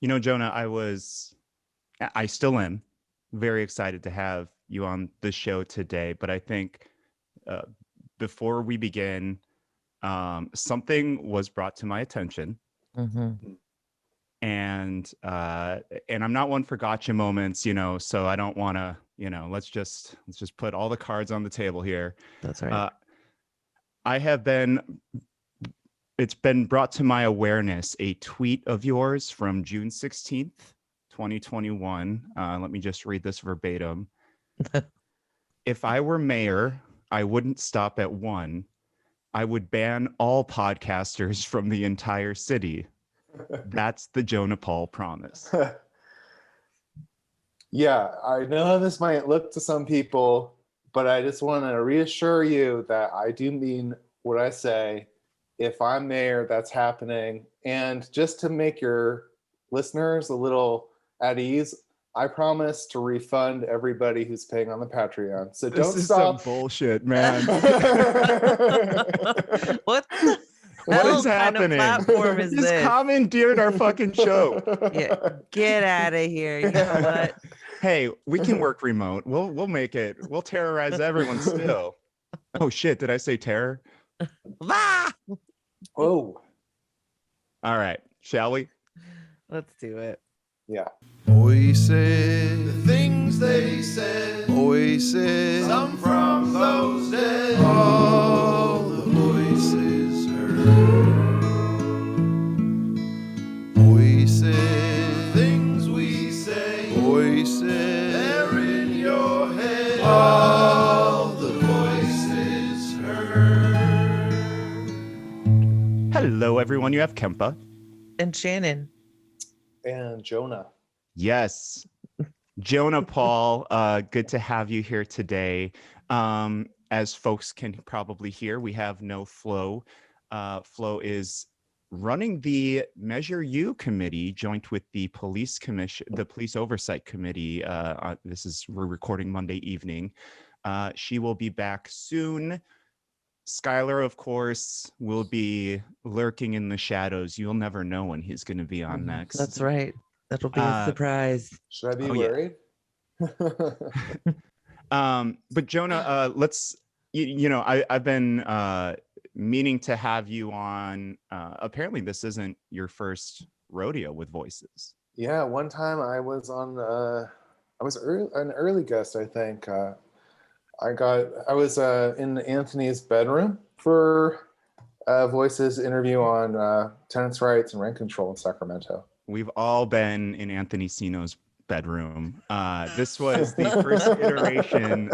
Jonah, I still am very excited to have you on the show today. But I think before we begin, something was brought to my attention. Mm-hmm. And I'm not one for gotcha moments, so I don't want to, let's just put all the cards on the table here. That's right. It's been brought to my awareness a tweet of yours from June 16th, 2021. Let me just read this verbatim. If I were mayor, I wouldn't stop at one. I would ban all podcasters from the entire city. That's the Jonah Paul promise. Yeah, I know how this might look to some people, but I just want to reassure you that I do mean what I say. If I'm mayor, that's happening. And just to make your listeners a little at ease, I promise to refund everybody who's paying on the Patreon. So don't stop. Some bullshit, man. What is happening? Kind of platform is He's this? commandeered our fucking show. Yeah, get out of here. You know what? Hey, we can work remote. We'll make it. We'll terrorize everyone still. Oh shit! Did I say terror? Oh. All right. Shall we? Let's do it. Yeah. Voices, the things they said. Voices, some from those dead. All the voices heard. Voices, things we say. Voices, they're in your head. All the voices heard. Hello, everyone. You have Kempa. And Shannon. And Jonah. Yes. Jonah Paul, good to have you here today. As folks can probably hear, we have no Flo. Flo is running the Measure U committee, joint with the police commission, the police oversight committee. We're recording Monday evening. She will be back soon. Skylar, of course, will be lurking in the shadows. You'll never know when he's going to be on next. That's right. That'll be a surprise. Should I be worried? Yeah. But Jonah, let's, I've been meaning to have you on. Apparently this isn't your first rodeo with Voices. Yeah, one time I was on, an early guest, I think. I was in Anthony's bedroom for Voices interview on tenants' rights and rent control in Sacramento. We've all been in Anthony Sino's bedroom. This was the first iteration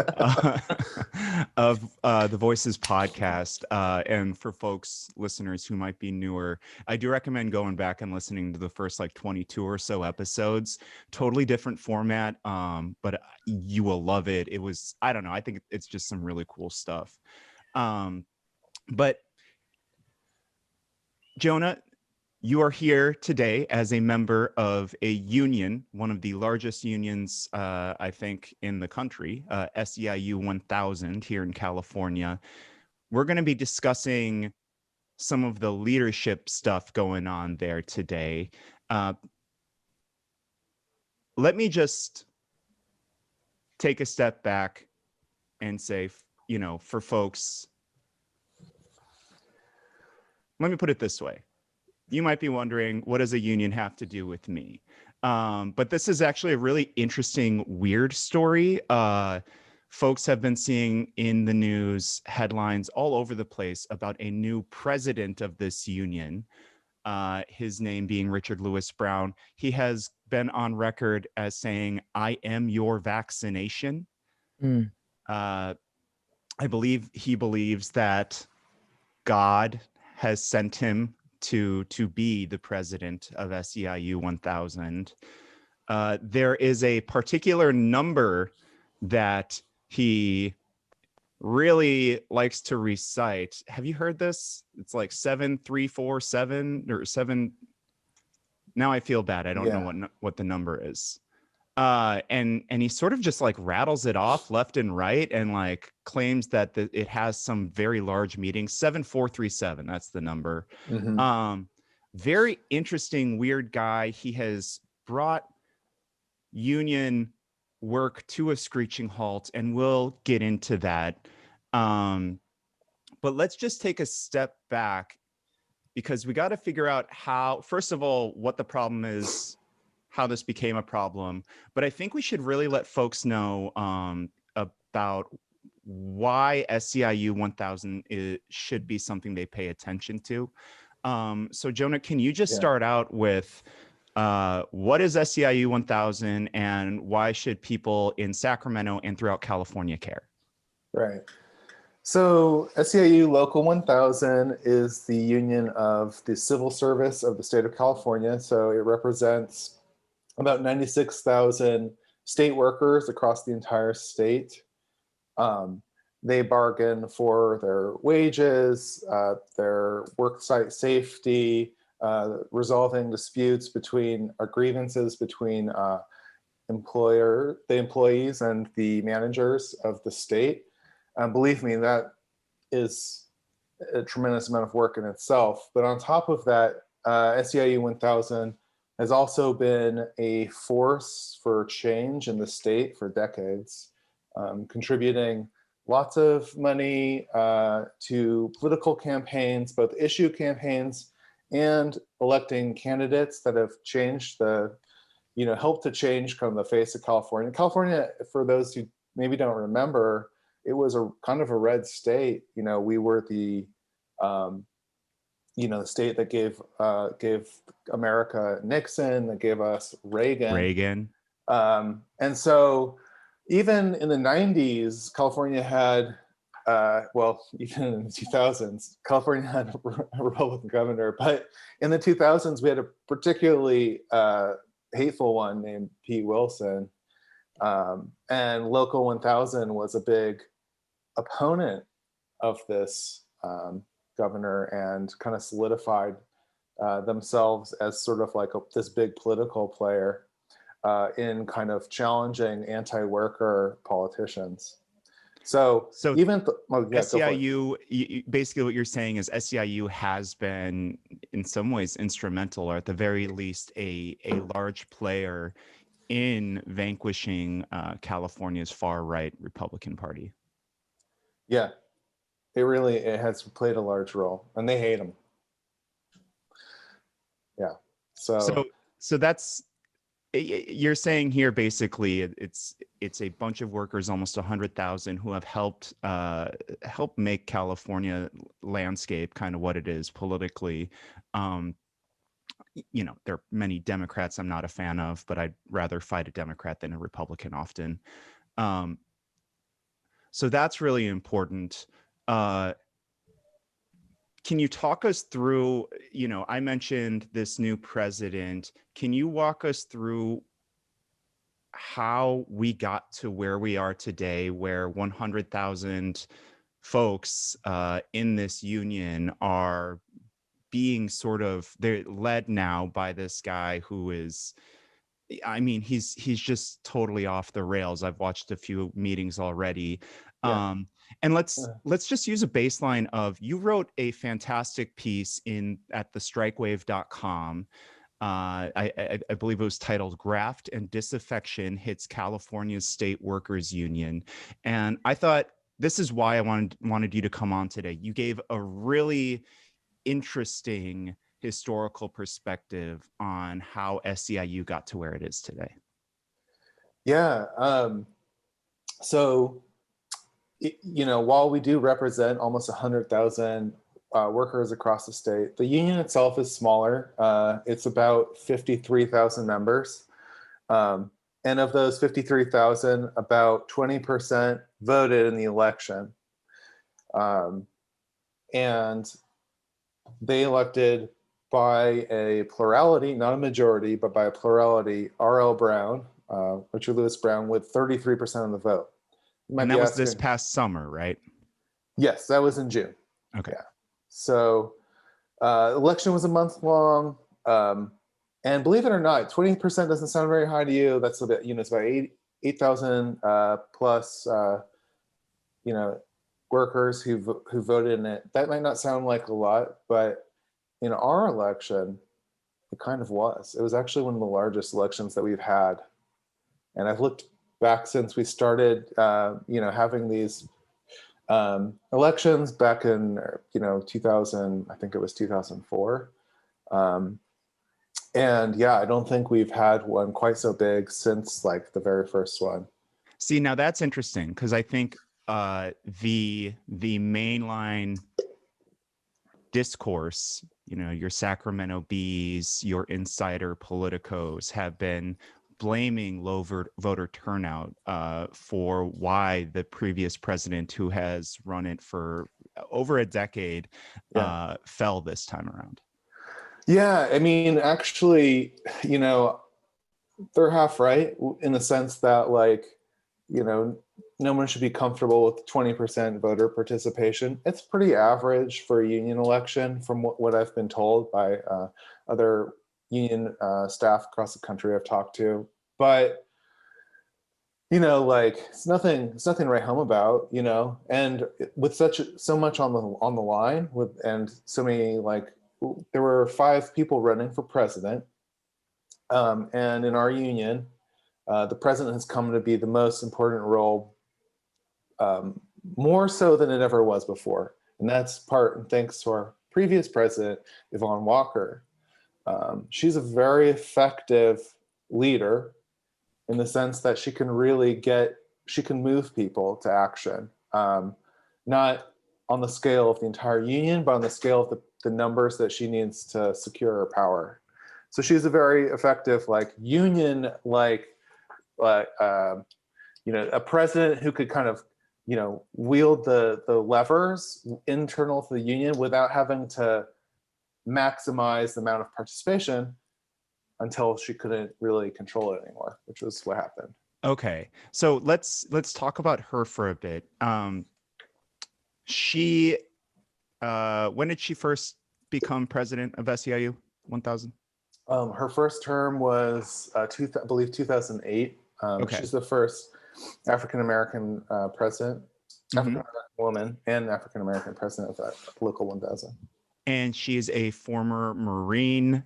of the Voices podcast. And for folks, listeners who might be newer, I do recommend going back and listening to the first 22 or so episodes. Totally different format, but you will love it. It was, I don't know, I think it's just some really cool stuff. But Jonah, you are here today as a member of a union, one of the largest unions, I think, in the country, SEIU 1000 here in California. We're going to be discussing some of the leadership stuff going on there today. Let me just take a step back and say, for folks, let me put it this way. You might be wondering, what does a union have to do with me? But this is actually a really interesting, weird story. Folks have been seeing in the news headlines all over the place about a new president of this union, his name being Richard Lewis Brown. He has been on record as saying, "I am your vaccination." I believe he believes that God has sent him to be the president of SEIU 1000. There is a particular number that he really likes to recite. Have you heard this? It's like 7347 or 7. Now I feel bad. I don't know what the number is. And he sort of just rattles it off left and right and claims that it has some very large meetings. 7437, that's the number. Mm-hmm. very interesting, weird guy. He has brought union work to a screeching halt, and we'll get into that. But let's just take a step back, because we got to figure out how, first of all, what the problem is, how this became a problem. But I think we should really let folks know about why SEIU 1000 should be something they pay attention to. So Jonah, can you just start out with what is SEIU 1000 and why should people in Sacramento and throughout California care? Right. So SEIU Local 1000 is the union of the civil service of the state of California. So it represents about 96,000 state workers across the entire state. They bargain for their wages, their worksite safety, resolving disputes between grievances between the employees and the managers of the state. Believe me, that is a tremendous amount of work in itself. But on top of that, SEIU 1000 has also been a force for change in the state for decades, contributing lots of money to political campaigns, both issue campaigns and electing candidates that have changed helped to change kind of the face of California. California, for those who maybe don't remember, it was a kind of a red state. We were the the state that gave America Nixon, that gave us Reagan. And so even in the 90s, California had, even in the 2000s, California had a Republican governor, but in the 2000s, we had a particularly hateful one named Pete Wilson. And Local 1000 was a big opponent of this governor and kind of solidified themselves as sort of like this big political player in kind of challenging anti-worker politicians. So even SEIU, basically what you're saying is SEIU has been in some ways instrumental, or at the very least a large player in vanquishing California's far-right Republican Party. Yeah, it has played a large role, and they hate him. Yeah. So that's, you're saying here basically it's a bunch of workers, almost 100,000, who have helped make California landscape kind of what it is politically. There are many Democrats I'm not a fan of, but I'd rather fight a Democrat than a Republican often. So that's really important. Can you talk us through, I mentioned this new president. Can you walk us through how we got to where we are today, where 100,000 folks in this union are being they're led now by this guy who is, he's just totally off the rails. I've watched a few meetings already. Yeah. And let's just use a baseline of, you wrote a fantastic piece at thestrikewave.com. I believe it was titled "Graft and Disaffection Hits California's State Workers Union." And I thought, this is why I wanted you to come on today. You gave a really interesting historical perspective on how SEIU got to where it is today. Yeah. So, while we do represent almost 100,000 workers across the state, the union itself is smaller. It's about 53,000 members. And of those 53,000, about 20% voted in the election. And they elected by a plurality, not a majority, but by a plurality, R.L. Brown, Richard Lewis Brown, with 33% of the vote. And that was this past summer, right? Yes, that was in June. Okay. Yeah. So election was a month long. And believe it or not, 20% doesn't sound very high to you. That's about, it's about 8,000 plus, workers who voted in it. That might not sound like a lot, but in our election, it kind of was. It was actually one of the largest elections that we've had. And I've looked back since we started, having these elections back in, 2000, I think it was 2004. And yeah, I don't think we've had one quite so big since like the very first one. See, now that's interesting because I think the mainline discourse, your Sacramento Bees, your insider politicos have been blaming low voter turnout for why the previous president, who has run it for over a decade, fell this time around. Yeah, I mean, actually, they're half right in the sense that, like, no one should be comfortable with 20% voter participation. It's pretty average for a union election from what I've been told by other union staff across the country I've talked to. But, it's nothing to write home about, and with so much on the line and so many, there were 5 people running for president. And in our union, the president has come to be the most important role, more so than it ever was before. And that's part and thanks to our previous president, Yvonne Walker. She's a very effective leader in the sense that she can move people to action. Not on the scale of the entire union, but on the scale of the numbers that she needs to secure her power. So she's a very effective, union, a president who could kind of, wield the levers internal to the union without having to maximize the amount of participation until she couldn't really control it anymore, which was what happened. Okay, so let's talk about her for a bit. She, when did she first become president of SEIU 1000? Her first term was, I believe, 2008. Okay. She's the first African-American president, African-American woman, and African-American president of that Local 1000. And she is a former Marine,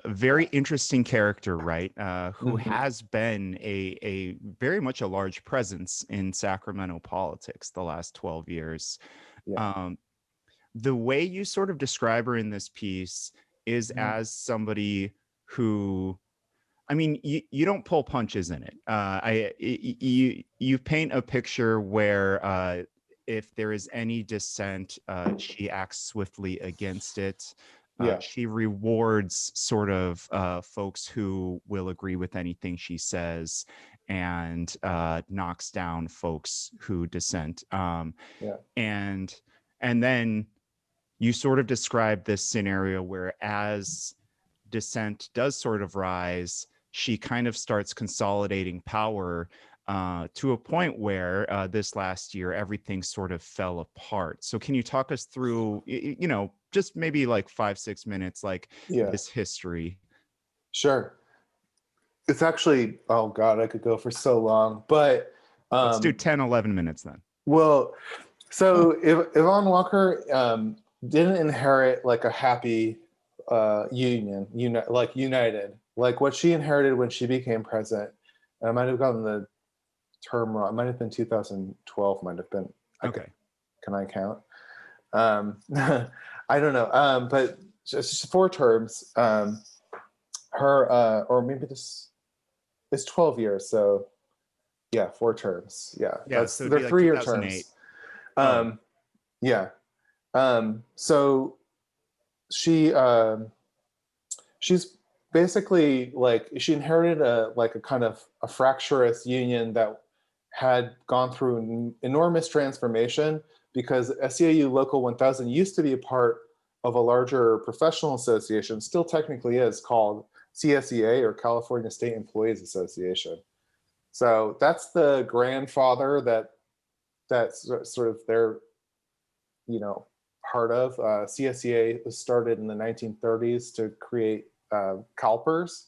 very interesting character, right? Who has been a very much a large presence in Sacramento politics the last 12 years. Yeah. The way you sort of describe her in this piece is as somebody who, I mean, you don't pull punches in it. You paint a picture where if there is any dissent, she acts swiftly against it. She rewards sort of folks who will agree with anything she says, and knocks down folks who dissent. And then you sort of describe this scenario where, as dissent does sort of rise, she kind of starts consolidating power to a point where this last year, everything sort of fell apart. So can you talk us through, just maybe 5-6 minutes, this history? Sure. It's actually, oh God, I could go for so long, but let's do 10-11 minutes then. Well, so Yvonne Walker didn't inherit a happy union, united. What she inherited when she became president, and I might have gotten the term wrong. It might have been 2012. Might have been. Okay. Can I count? I don't know. But just 4 terms. Her, or maybe this is 12 years. So yeah, 4 terms. Yeah. So they're 3-year terms. So she's basically she inherited a kind of a fractious union that had gone through an enormous transformation, because SEIU Local 1000 used to be a part of a larger professional association, still technically is, called CSEA, or California State Employees Association. So that's the grandfather that's sort of their, part of. CSEA was started in the 1930s to create CalPERS,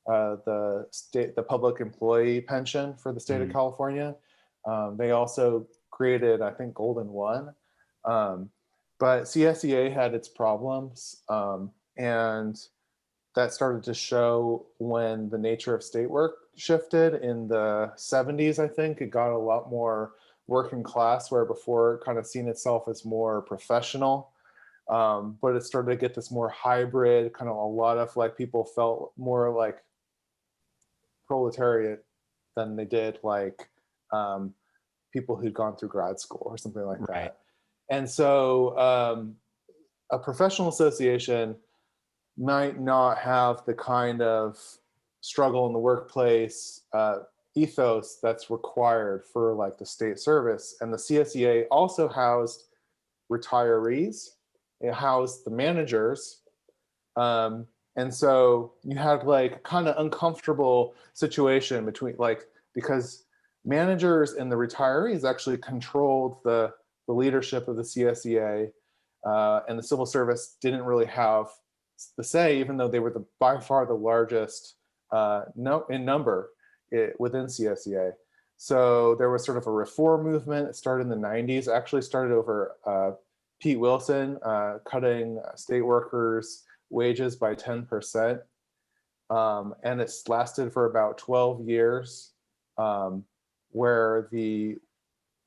the public employee pension for the state of California. They also created, I think, Golden One. But CSEA had its problems, and that started to show when the nature of state work shifted in the 70s, I think. It got a lot more working class, where before it kind of seen itself as more professional. But it started to get this more hybrid, kind of a lot of like people felt more like proletariat than they did like people who'd gone through grad school or something like Right. that. And so a professional association might not have the kind of struggle in the workplace ethos that's required for like the state service. And the CSEA also housed retirees. It housed the managers. And so you had like kind of uncomfortable situation between like, because managers and the retirees actually controlled the leadership of the CSEA, and the civil service didn't really have the say, even though they were by far the largest in number within CSEA. So there was sort of a reform movement. It started in the 90s, actually started over Pete Wilson cutting state workers' wages by 10%. And it's lasted for about 12 years, where the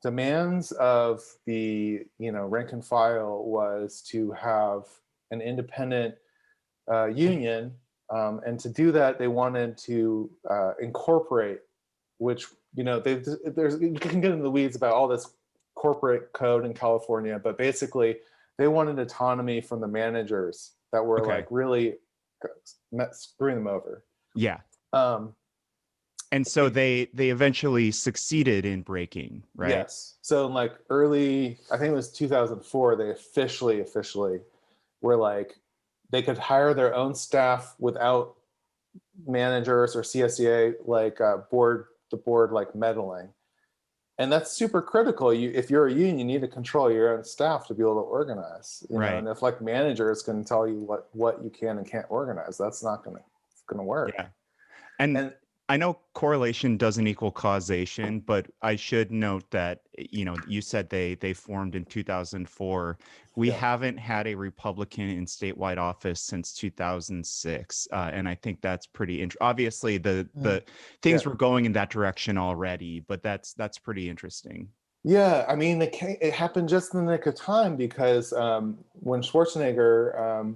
demands of the rank and file was to have an independent union, and to do that they wanted to incorporate, which you can get into the weeds about all this corporate code in California, but basically they wanted autonomy from the managers that were like really screwing them over. Yeah. And so they eventually succeeded in breaking, right? Yes. So in like early, I think it was 2004, they officially were like, they could hire their own staff without managers or CSEA like the board like meddling. And that's super critical. If you're a union, you need to control your own staff to be able to organize. Right. And if like managers can tell you what you can and can't organize, that's not gonna work. Yeah. And I know correlation doesn't equal causation, but I should note that, you said they formed in 2004. We haven't had a Republican in statewide office since 2006. And I think that's pretty interesting. Obviously, the things were going in that direction already, but that's pretty interesting. Yeah, I mean, it happened just in the nick of time, because when Schwarzenegger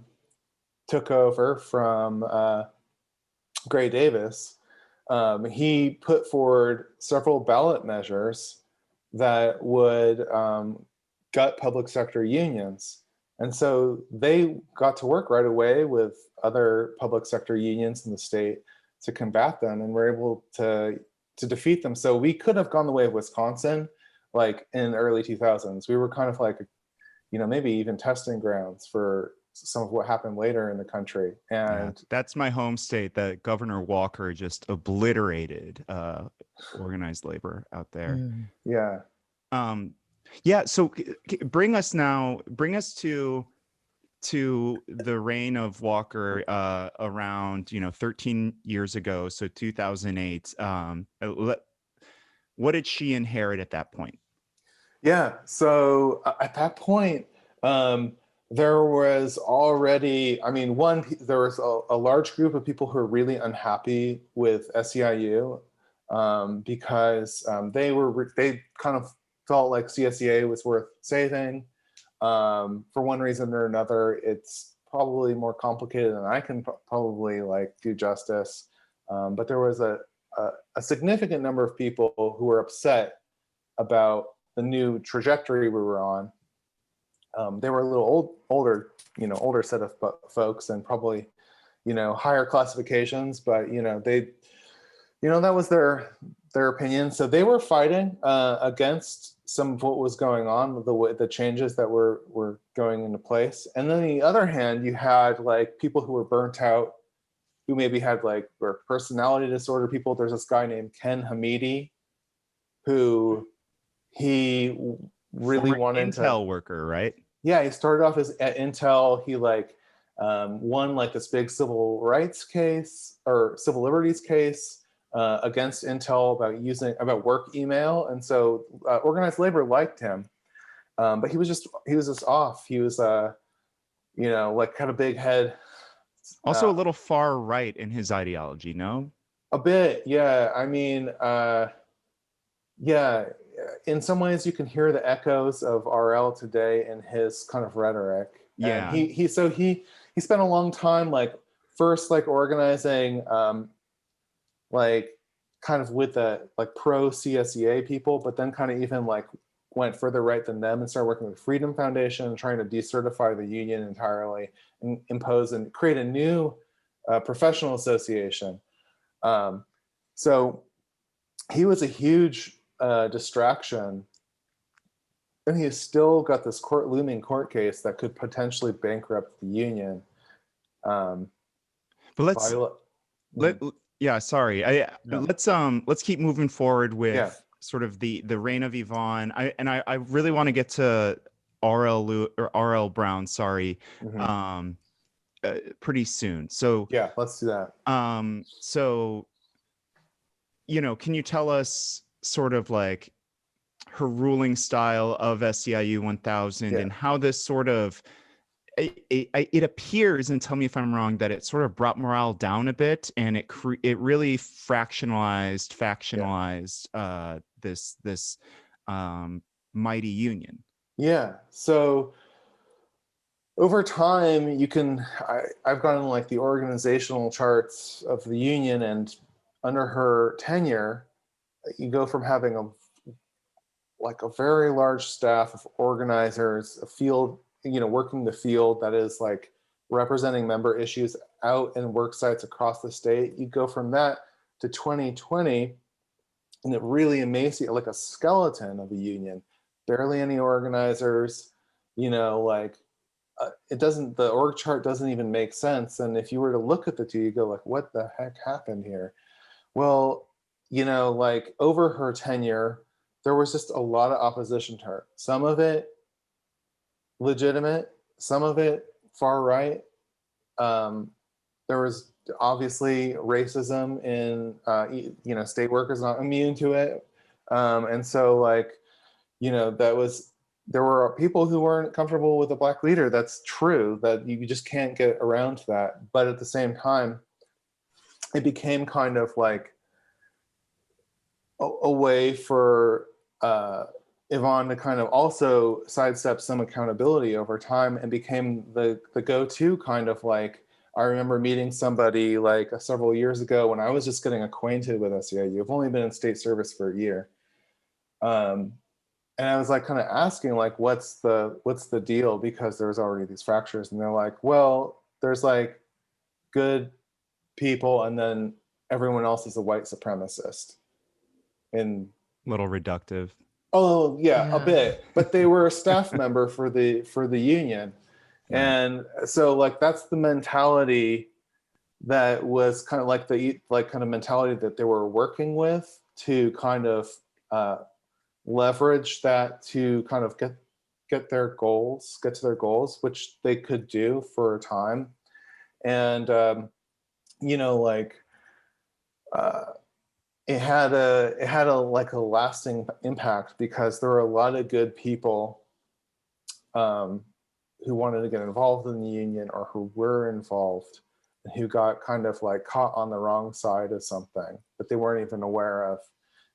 took over from Gray Davis, he put forward several ballot measures that would gut public sector unions. And so they got to work right away with other public sector unions in the state to combat them, and were able to defeat them. So we could have gone the way of Wisconsin, like in the early 2000s. We were kind of like, maybe even testing grounds for some of what happened later in the country. And that's my home state that Governor Walker just obliterated organized labor out there. Yeah. So bring us to the reign of Walker around 13 years ago, so 2008. What did she inherit at that point? Yeah, so at that point, there was already, there was a large group of people who were really unhappy with SEIU, because they kind of felt like CSEA was worth saving. For one reason or another. It's probably more complicated than I can probably do justice. But there was a significant number of people who were upset about the new trajectory we were on. They were a little older set of folks, and probably, higher classifications, but, that was their opinion. So they were fighting against some of what was going on, the changes that were going into place. And then on the other hand, you had people who were burnt out, who maybe had were personality disorder people. There's this guy named Ken Hamidi, who he really wanted to Intel worker, right? Yeah, he started off at Intel. He won this big civil rights case or civil liberties case against Intel about work email, and so organized labor liked him. But he was just off. He was like kind of big head. Also a little far right in his ideology, no? A bit, yeah. I mean, yeah. In some ways, you can hear the echoes of RL today in his kind of rhetoric. Yeah. And he spent a long time like first like organizing like kind of with the like pro CSEA people, but then kind of even like went further right than them and started working with Freedom Foundation and trying to decertify the union entirely and impose and create a new professional association. So he was a huge distraction, and he's still got this looming court case that could potentially bankrupt the union. But let's keep moving forward with sort of the reign of Yvonne. I really want to get to RL Brown, pretty soon. So yeah, let's do that. So can you tell us sort of like her ruling style of SEIU 1000 and how this sort of it appears, and tell me if I'm wrong, that it sort of brought morale down a bit, and it really factionalized this mighty union. Yeah. So over time, I've gone in like the organizational charts of the union, and under her tenure, you go from having a very large staff of organizers, a field, working the field that is like representing member issues out in work sites across the state. You go from that to 2020, and it really emaciated, like a skeleton of a union, barely any organizers, the org chart doesn't even make sense. And if you were to look at the two, you go like, what the heck happened here? Well, over her tenure, there was just a lot of opposition to her. Some of it legitimate, some of it far right. There was obviously racism in, state workers not immune to it. And so there were people who weren't comfortable with a Black leader. That's true, that you just can't get around to that. But at the same time, it became kind of like a way for Yvonne to kind of also sidestep some accountability over time, and became the go-to kind of like, I remember meeting somebody like several years ago when I was just getting acquainted with SEIU. I've only been in state service for a year. And I was like kind of asking like, what's the deal? Because there's already these fractures. And they're like, well, there's like good people, and then everyone else is a white supremacist. And little reductive. Oh yeah, a bit. But they were a staff member for the union. And so like that's the mentality that was kind of like kind of mentality that they were working with to kind of leverage that to kind of get to their goals, which they could do for a time. And it had a lasting impact, because there were a lot of good people who wanted to get involved in the union, or who were involved, and who got kind of like caught on the wrong side of something that they weren't even aware of,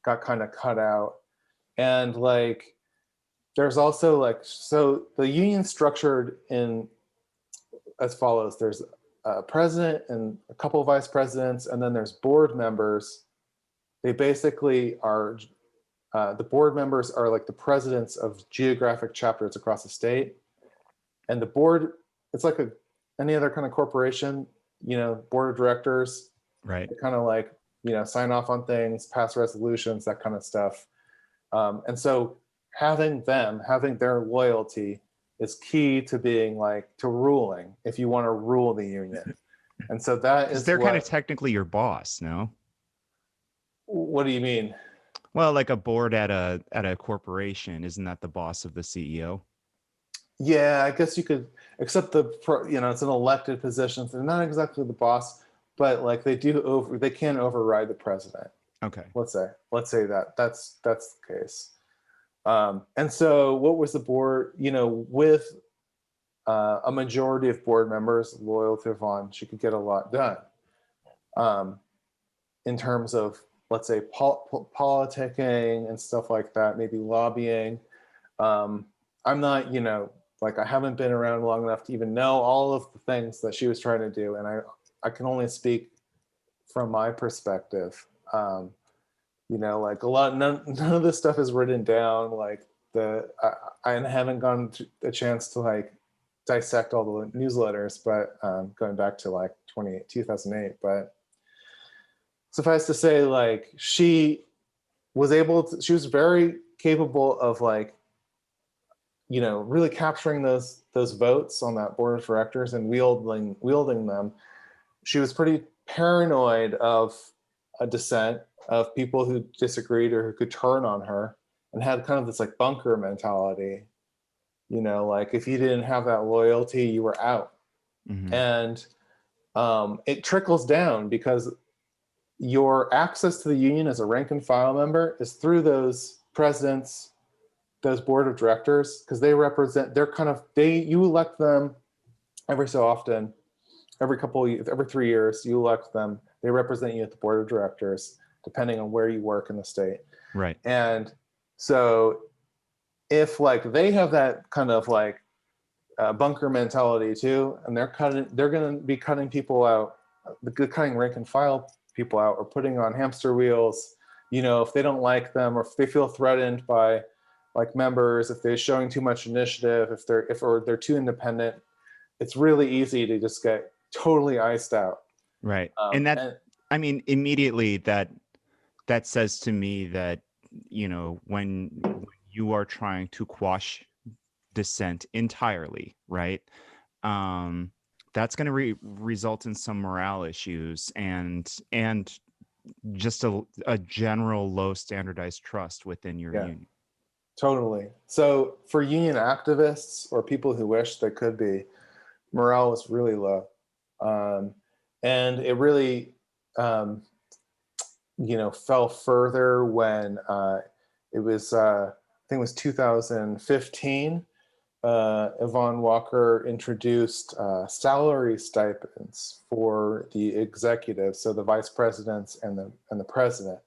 got kind of cut out. And like there's also like, so the union structured in as follows: there's a president and a couple of vice presidents, and then there's board members. They basically are, the board members are like the presidents of geographic chapters across the state. And the board, it's like any other kind of corporation, board of directors, right? They kind of like, sign off on things, pass resolutions, that kind of stuff. And so having their loyalty is key to being like, to ruling, if you want to rule the union. And so that is, they're kind of technically your boss, no? What do you mean? Well, like a board at a corporation, isn't that the boss of the CEO? Yeah, I guess you could, except it's an elected position, so they're not exactly the boss, but like they can override the president. Okay. Let's say that's the case. And so what was the board, with a majority of board members loyal to Yvonne, she could get a lot done. In terms of, let's say, politicking and stuff like that, maybe lobbying. I'm not, like, I haven't been around long enough to even know all of the things that she was trying to do. And I can only speak from my perspective. Like none of this stuff is written down. Like I haven't gotten a chance to like dissect all the newsletters, but going back to like 2008, but suffice to say, like she was very capable of like, really capturing those votes on that board of directors and wielding them. She was pretty paranoid of a dissent, of people who disagreed or who could turn on her, and had kind of this like bunker mentality. Like if you didn't have that loyalty, you were out. Mm-hmm. And it trickles down because your access to the union as a rank and file member is through those presidents, those board of directors, because they represent, you elect them every so often, every 3 years, you elect them. They represent you at the board of directors, depending on where you work in the state. Right. And so if like they have that kind of like bunker mentality too, and they're going to be cutting people out, cutting rank and file people out, or putting on hamster wheels, if they don't like them, or if they feel threatened by like members, if they're showing too much initiative, if they're too independent, it's really easy to just get totally iced out. Right. I mean, immediately that says to me that, when you are trying to quash dissent entirely, right? That's going to result in some morale issues and just a general low standardized trust within your union. Totally. So for union activists or people who wish they could be, morale is really low. And it really, fell further when it was, I think it was 2015, Yvonne Walker introduced salary stipends for the executive, so the vice presidents and the president,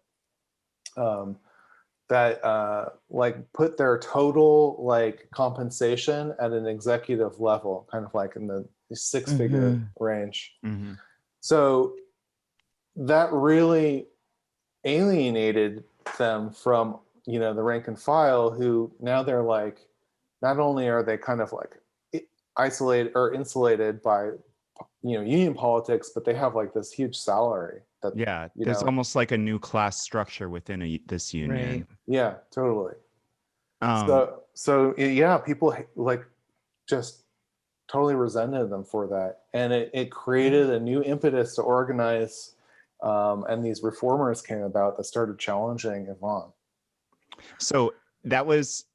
that like put their total like compensation at an executive level, kind of like in the six-figure range. Mm-hmm. So that really alienated them from, the rank and file, who now they're like, not only are they kind of like isolated or insulated by, union politics, but they have like this huge salary. There's almost like a new class structure within this union. Right. Yeah, totally. So people like just totally resented them for that, and it created a new impetus to organize, and these reformers came about that started challenging Yvonne. So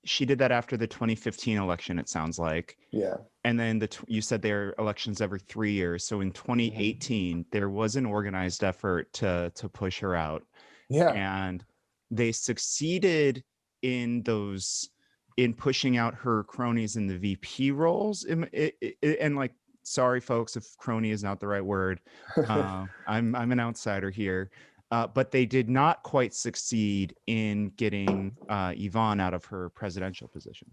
she did that after the 2015 election, it sounds like. Yeah. And then you said there are elections every 3 years. So in 2018, there was an organized effort to push her out. Yeah. And they succeeded in pushing out her cronies in the VP roles. And like, sorry, folks, if crony is not the right word. I'm an outsider here. But they did not quite succeed in getting Yvonne out of her presidential position.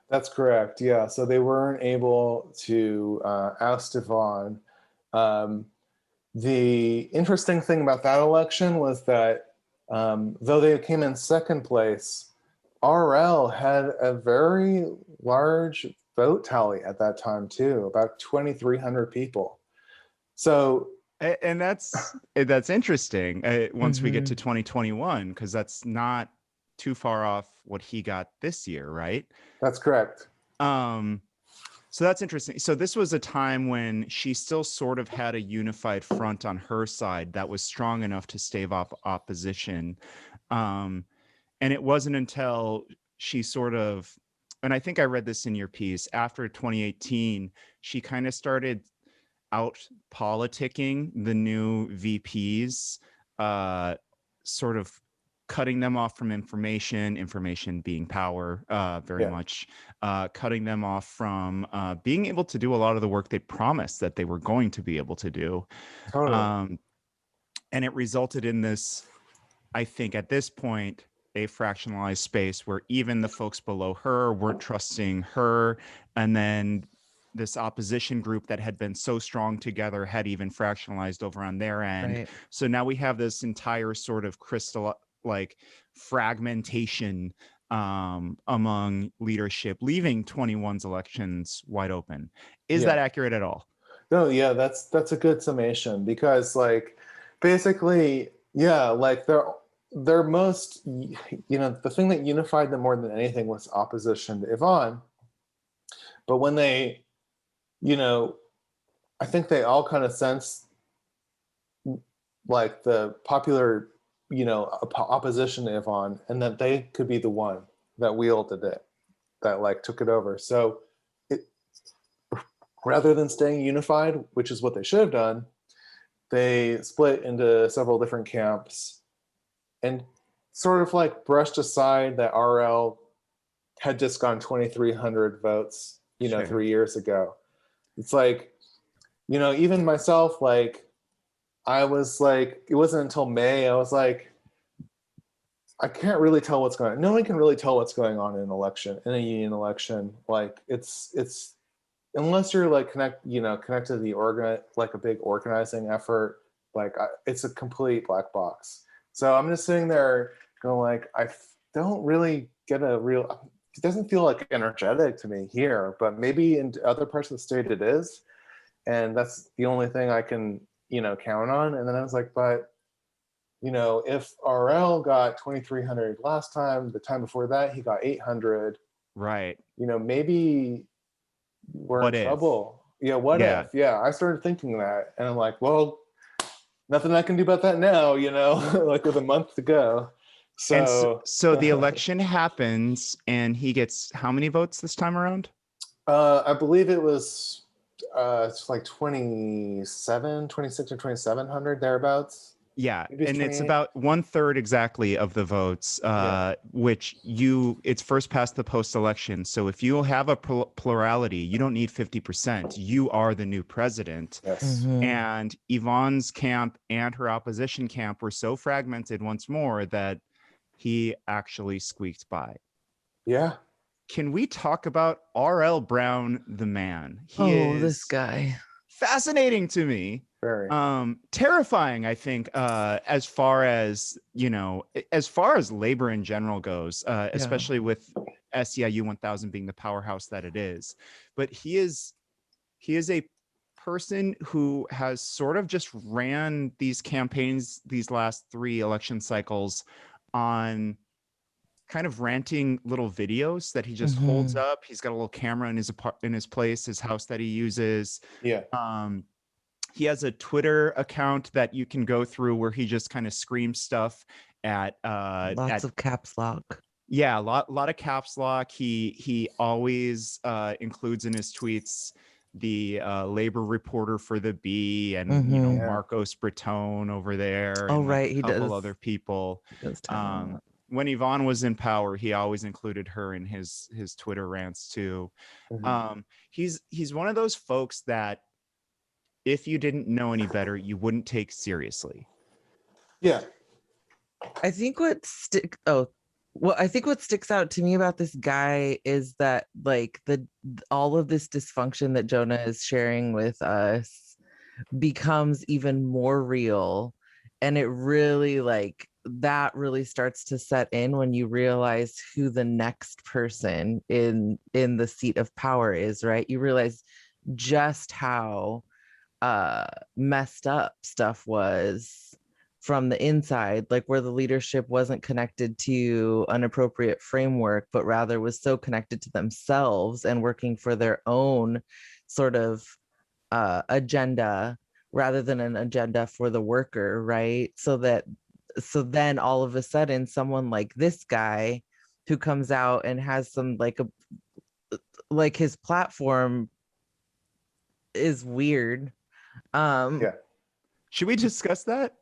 That's correct. Yeah. So they weren't able to oust Yvonne. The interesting thing about that election was that though they came in second place, RL had a very large vote tally at that time too, about 2,300 people. So. And that's interesting once we get to 2021, because that's not too far off what he got this year, right? That's correct. So that's interesting. So this was a time when she still sort of had a unified front on her side that was strong enough to stave off opposition. And it wasn't until she sort of, and I think I read this in your piece, after 2018, she kind of started out politicking the new VPs, sort of cutting them off from information being power, very much, cutting them off from being able to do a lot of the work they promised that they were going to be able to do. Totally. And it resulted in this, I think at this point, a fractionalized space where even the folks below her weren't trusting her. And then this opposition group that had been so strong together had even fractionalized over on their end. Right. So now we have this entire sort of fragmentation among leadership, leaving 21's elections wide open. Is that accurate at all? No, yeah, that's a good summation, because like basically, yeah, like their most, the thing that unified them more than anything was opposition to Yvonne. But when they, I think they all kind of sensed like the popular, opposition to Yvonne, and that they could be the one that wielded it, that like took it over. So rather than staying unified, which is what they should have done, they split into several different camps and sort of like brushed aside that RL had just gone 2,300 votes, Sure. 3 years ago. It's like, even myself, like, I was like, it wasn't until May, I was like, I can't really tell what's going on. No one can really tell what's going on in an election, in a union election. Like, it's unless you're like connected to the like a big organizing effort, like it's a complete black box. So I'm just sitting there going like, I don't really get it doesn't feel like energetic to me here, but maybe in other parts of the state it is. And that's the only thing I can, count on. And then I was like, but, if RL got 2,300 last time, the time before that, he got 800. Right. Maybe we're What in if? trouble. Yeah, what Yeah. if? Yeah, I started thinking that. And I'm like, well, nothing I can do about that now, like with a month to go. So the election happens and he gets how many votes this time around? I believe it was it's like 26 or 2,700 thereabouts. Yeah, Maybe it's and it's 28. about 1/3 exactly of the votes, which it's first past the post-election. So if you have a plurality, you don't need 50%. You are the new president. Yes. And Yvonne's camp and her opposition camp were so fragmented once more that he actually squeaked by. Yeah. Can we talk about R.L. Brown, the man? He is this guy. fascinating to me. Very. Terrifying, I think, as far as labor in general goes, especially with SEIU 1000 being the powerhouse that it is. But he is a person who has sort of just ran these campaigns these last 3 election cycles on kind of ranting little videos that he just holds up. He's got a little camera in his place, his house that he uses. Yeah. He has a Twitter account that you can go through where he just kind of screams stuff at lots of caps lock. Yeah, a lot of caps lock. He always includes in his tweets the labor reporter for the Bee and Marcos Breton over there. Oh, and right, a he couple does. other people. He does tell me that. When Yvonne was in power, he always included her in his Twitter rants too. He's one of those folks that if you didn't know any better, you wouldn't take seriously. Yeah. I think what sticks out to me about this guy is that like all of this dysfunction that Jonah is sharing with us becomes even more real, and it really that really starts to set in when you realize who the next person in the seat of power is, right? You realize just how messed up stuff was from the inside, like where the leadership wasn't connected to an appropriate framework, but rather was so connected to themselves and working for their own sort of agenda rather than an agenda for the worker, right? So then all of a sudden someone like this guy who comes out and has some like his platform is weird. Yeah. Should we discuss that?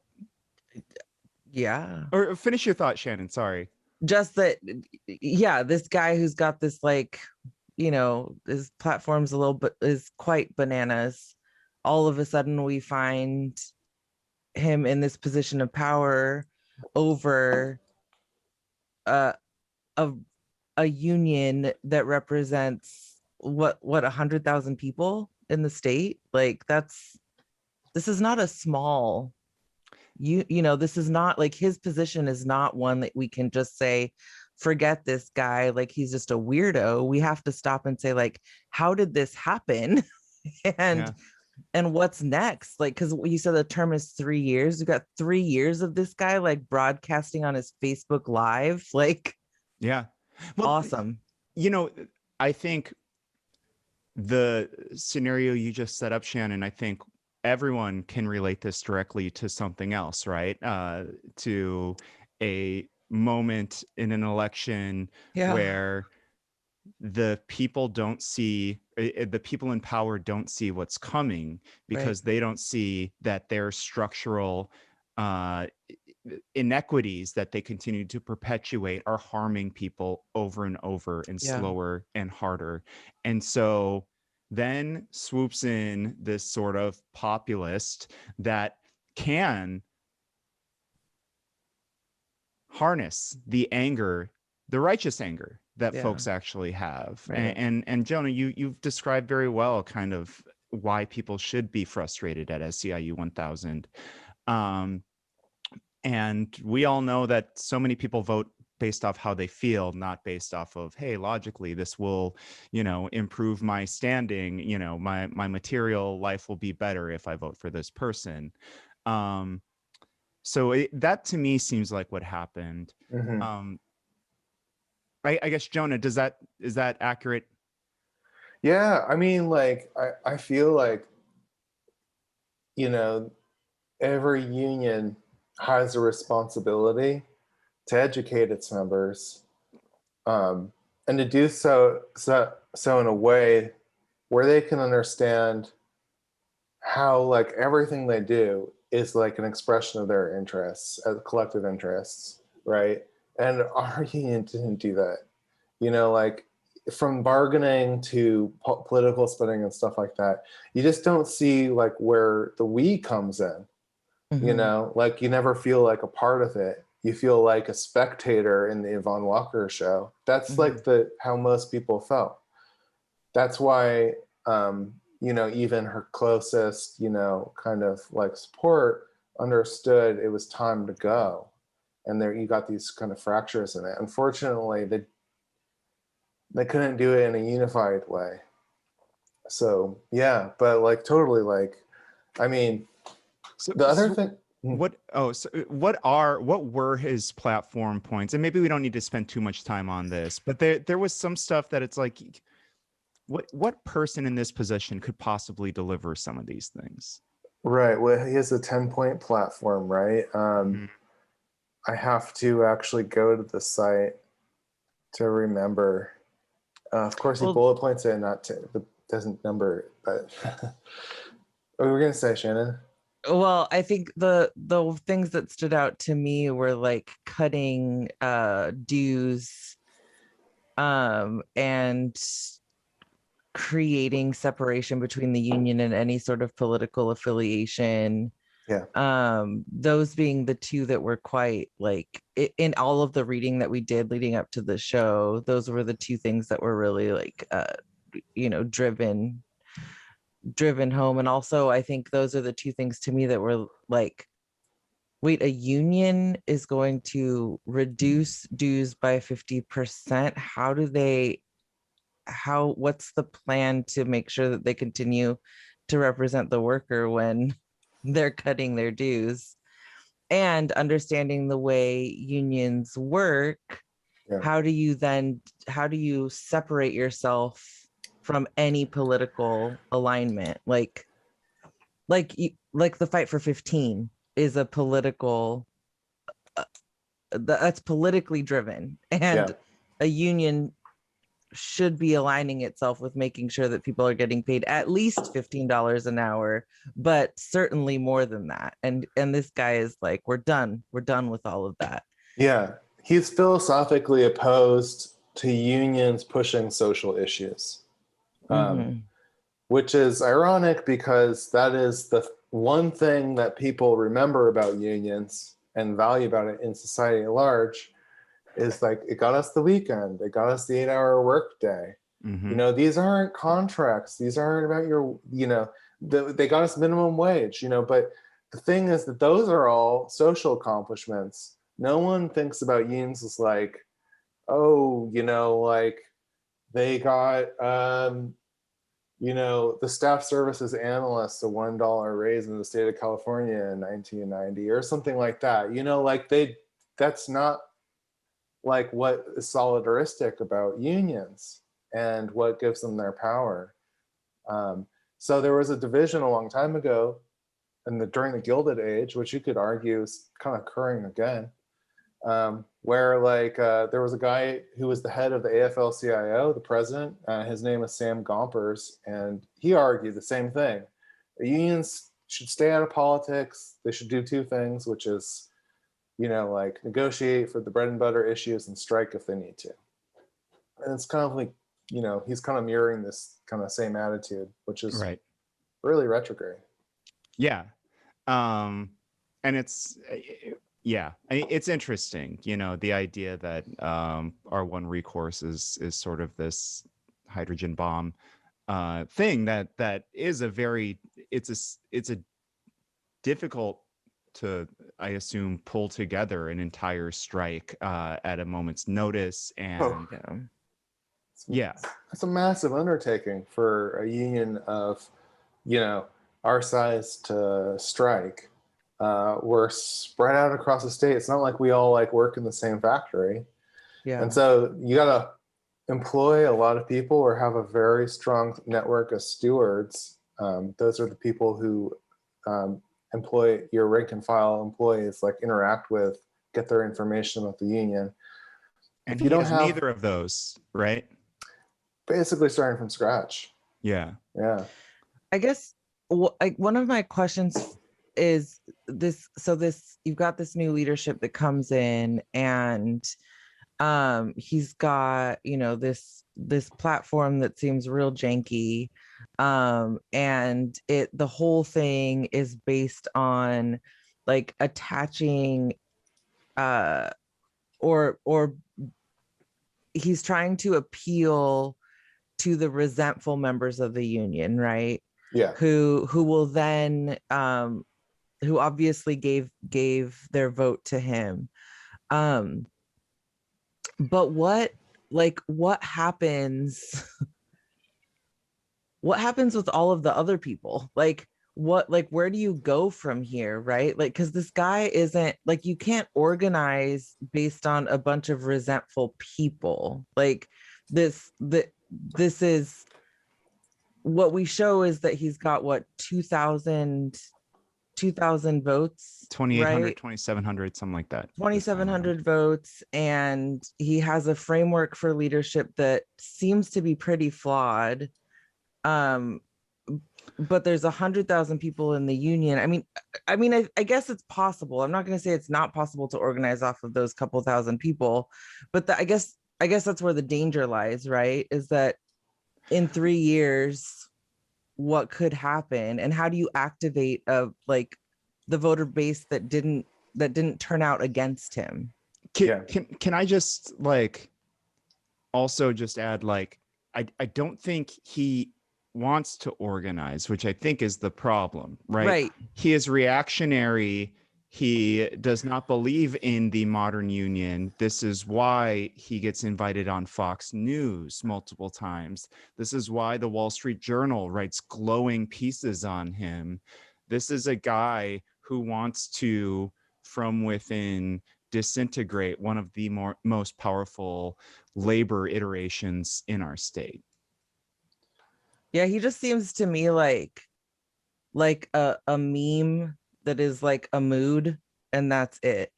Yeah. Or finish your thought, Shannon. Sorry. Just that, yeah, this guy who's got this, like, you know, his platform's a little bit is quite bananas. All of a sudden we find him in this position of power over a a union that represents what 100,000 people in the state. Like, this is not a small, you know, this is not like, his position is not one that we can just say, forget this guy, like he's just a weirdo. We have to stop and say, like, how did this happen? and Yeah. and what's next? Like, because you said the term is 3 years. We got 3 years of this guy like broadcasting on his Facebook Live. Like, Yeah. Well, awesome. you know, I think the scenario you just set up, Shannon, I think everyone can relate this directly to something else, right? To a moment in an election Yeah. where the people don't see, the people in power don't see what's coming because they don't see that their structural inequities that they continue to perpetuate are harming people over and over and slower and harder. And so then swoops in this sort of populist that can harness the anger, the righteous anger that folks actually have. And Jonah, you've described very well kind of why people should be frustrated at SEIU 1000. And we all know that so many people vote based off how they feel, not based off of, hey, logically, this will, you know, improve my standing, you know, my material life will be better if I vote for this person. So that to me seems like what happened. I guess, Jonah, is that accurate? Yeah, I mean, like, I feel like, you know, every union has a responsibility to educate its members, and to do so in a way where they can understand how, like, everything they do is like an expression of their interests, collective interests, right? And our union didn't do that. You know, like, from bargaining to political spending and stuff like that, you just don't see like where the we comes in. You know, like, you never feel like a part of it. You feel like a spectator in the Yvonne Walker show. That's like how most people felt. That's why, you know, even her closest, you know, kind of like support understood it was time to go. And there you got these kind of fractures in it. Unfortunately, they couldn't do it in a unified way. So yeah, but like, totally, like, I mean, so, the other thing. What were his platform points? And maybe we don't need to spend too much time on this, but there was some stuff that it's like, what person in this position could possibly deliver some of these things? Right. Well, he has a 10-point platform, right? I have to actually go to the site to remember. Of course, he bullet points it, doesn't number it, but what were we gonna say, Shannon? Well, I think the things that stood out to me were like cutting dues, and creating separation between the union and any sort of political affiliation. Those being the two that were quite, like, in all of the reading that we did leading up to the show, those were the two things that were really, like, you know, driven home. And also, I think those are the two things to me that were like, wait, a union is going to reduce dues by 50%. What's the plan to make sure that they continue to represent the worker when they're cutting their dues? And understanding the way unions work, how do you separate yourself from any political alignment? Like the Fight for 15 is a political, that's politically driven, and a union should be aligning itself with making sure that people are getting paid at least $15 an hour, but certainly more than that. And this guy is like, we're done with all of that. Yeah, he's philosophically opposed to unions pushing social issues, which is ironic because that is the one thing that people remember about unions and value about it in society at large, is like, it got us the weekend, it got us the 8-hour workday. You know, these aren't contracts, these aren't about your, you know, they got us minimum wage, you know, but the thing is that those are all social accomplishments. No one thinks about unions as like, oh, you know, like they got, you know, the staff services analysts a $1 raise in the state of California in 1990 or something like that. You know, like that's not like what is solidaristic about unions and what gives them their power. So there was a division a long time ago during the Gilded Age, which you could argue is kind of occurring again, where like there was a guy who was the head of the AFL-CIO, the president. His name is Sam Gompers, and he argued the same thing. The unions should stay out of politics. They should do two things, which is, you know, like negotiate for the bread and butter issues and strike if they need to. And it's kind of like, you know, he's kind of mirroring this kind of same attitude, which is really retrograde. Yeah. And it's, it's interesting, you know, the idea that our one recourse is sort of this hydrogen bomb thing that is a very, it's a difficult to, I assume, pull together an entire strike at a moment's notice. And it's a massive undertaking for a union of, you know, our size to strike. We're spread out across the state. It's not like we all like work in the same factory. Yeah. And so you got to employ a lot of people or have a very strong network of stewards. Those are the people who employ your rank and file employees, like interact with, get their information about the union. And if you don't have neither of those, right? Basically starting from scratch. Yeah. Yeah. I guess one of my questions is this. So you've got this new leadership that comes in, and he's got, you know, this platform that seems real janky. And the whole thing is based on like attaching or he's trying to appeal to the resentful members of the union, right? Yeah. Who will then who obviously gave their vote to him. But what happens what happens with all of the other people? Where do you go from here, right? Like, because this guy isn't, like, you can't organize based on a bunch of resentful people. Like, this is what we show is that he's got 2,000 votes, 2,800, right? 2,700, something like that. 2,700 votes, and he has a framework for leadership that seems to be pretty flawed. But there's 100,000 people in the union. I mean, I guess it's possible. I'm not going to say it's not possible to organize off of those couple thousand people, but I guess that's where the danger lies, right? Is that in 3 years, what could happen, and how do you activate the voter base that didn't turn out against him? Can I just also just add, I don't think he wants to organize, which I think is the problem, right? He is reactionary. He does not believe in the modern union. This is why he gets invited on Fox News multiple times. This is why the Wall Street Journal writes glowing pieces on him. This is a guy who wants to, from within, disintegrate one of the most powerful labor iterations in our state. Yeah, he just seems to me like a meme that is like a mood, and that's it.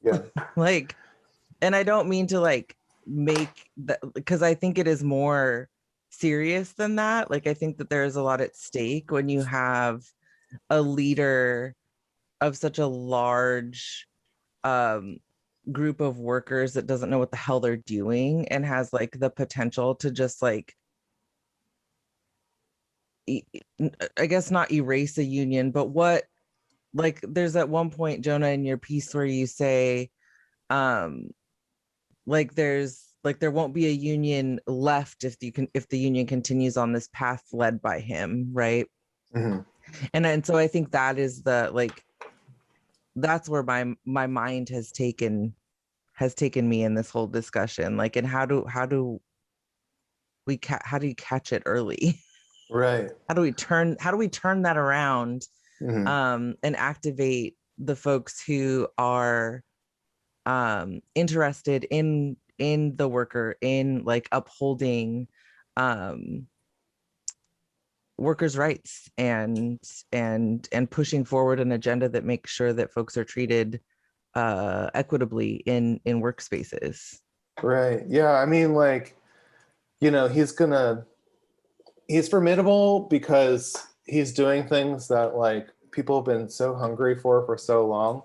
Yeah. And I don't mean to make that, because I think it is more serious than that. Like, I think that there's a lot at stake when you have a leader of such a large group of workers that doesn't know what the hell they're doing and has like the potential to just like, I guess not erase a union, but what, like, there's at one point, Jonah, in your piece where you say, like there won't be a union left if the union continues on this path led by him, right? Mm-hmm. And so I think that is the, like, that's where my mind has taken me in this whole discussion. Like, and how do you catch it early? Right. How do we turn that around, Mm-hmm. and activate the folks who are interested in the worker, in like upholding workers' rights and pushing forward an agenda that makes sure that folks are treated equitably in workspaces. Right. Yeah. I mean, like, you know, he's formidable because he's doing things that like people have been so hungry for so long,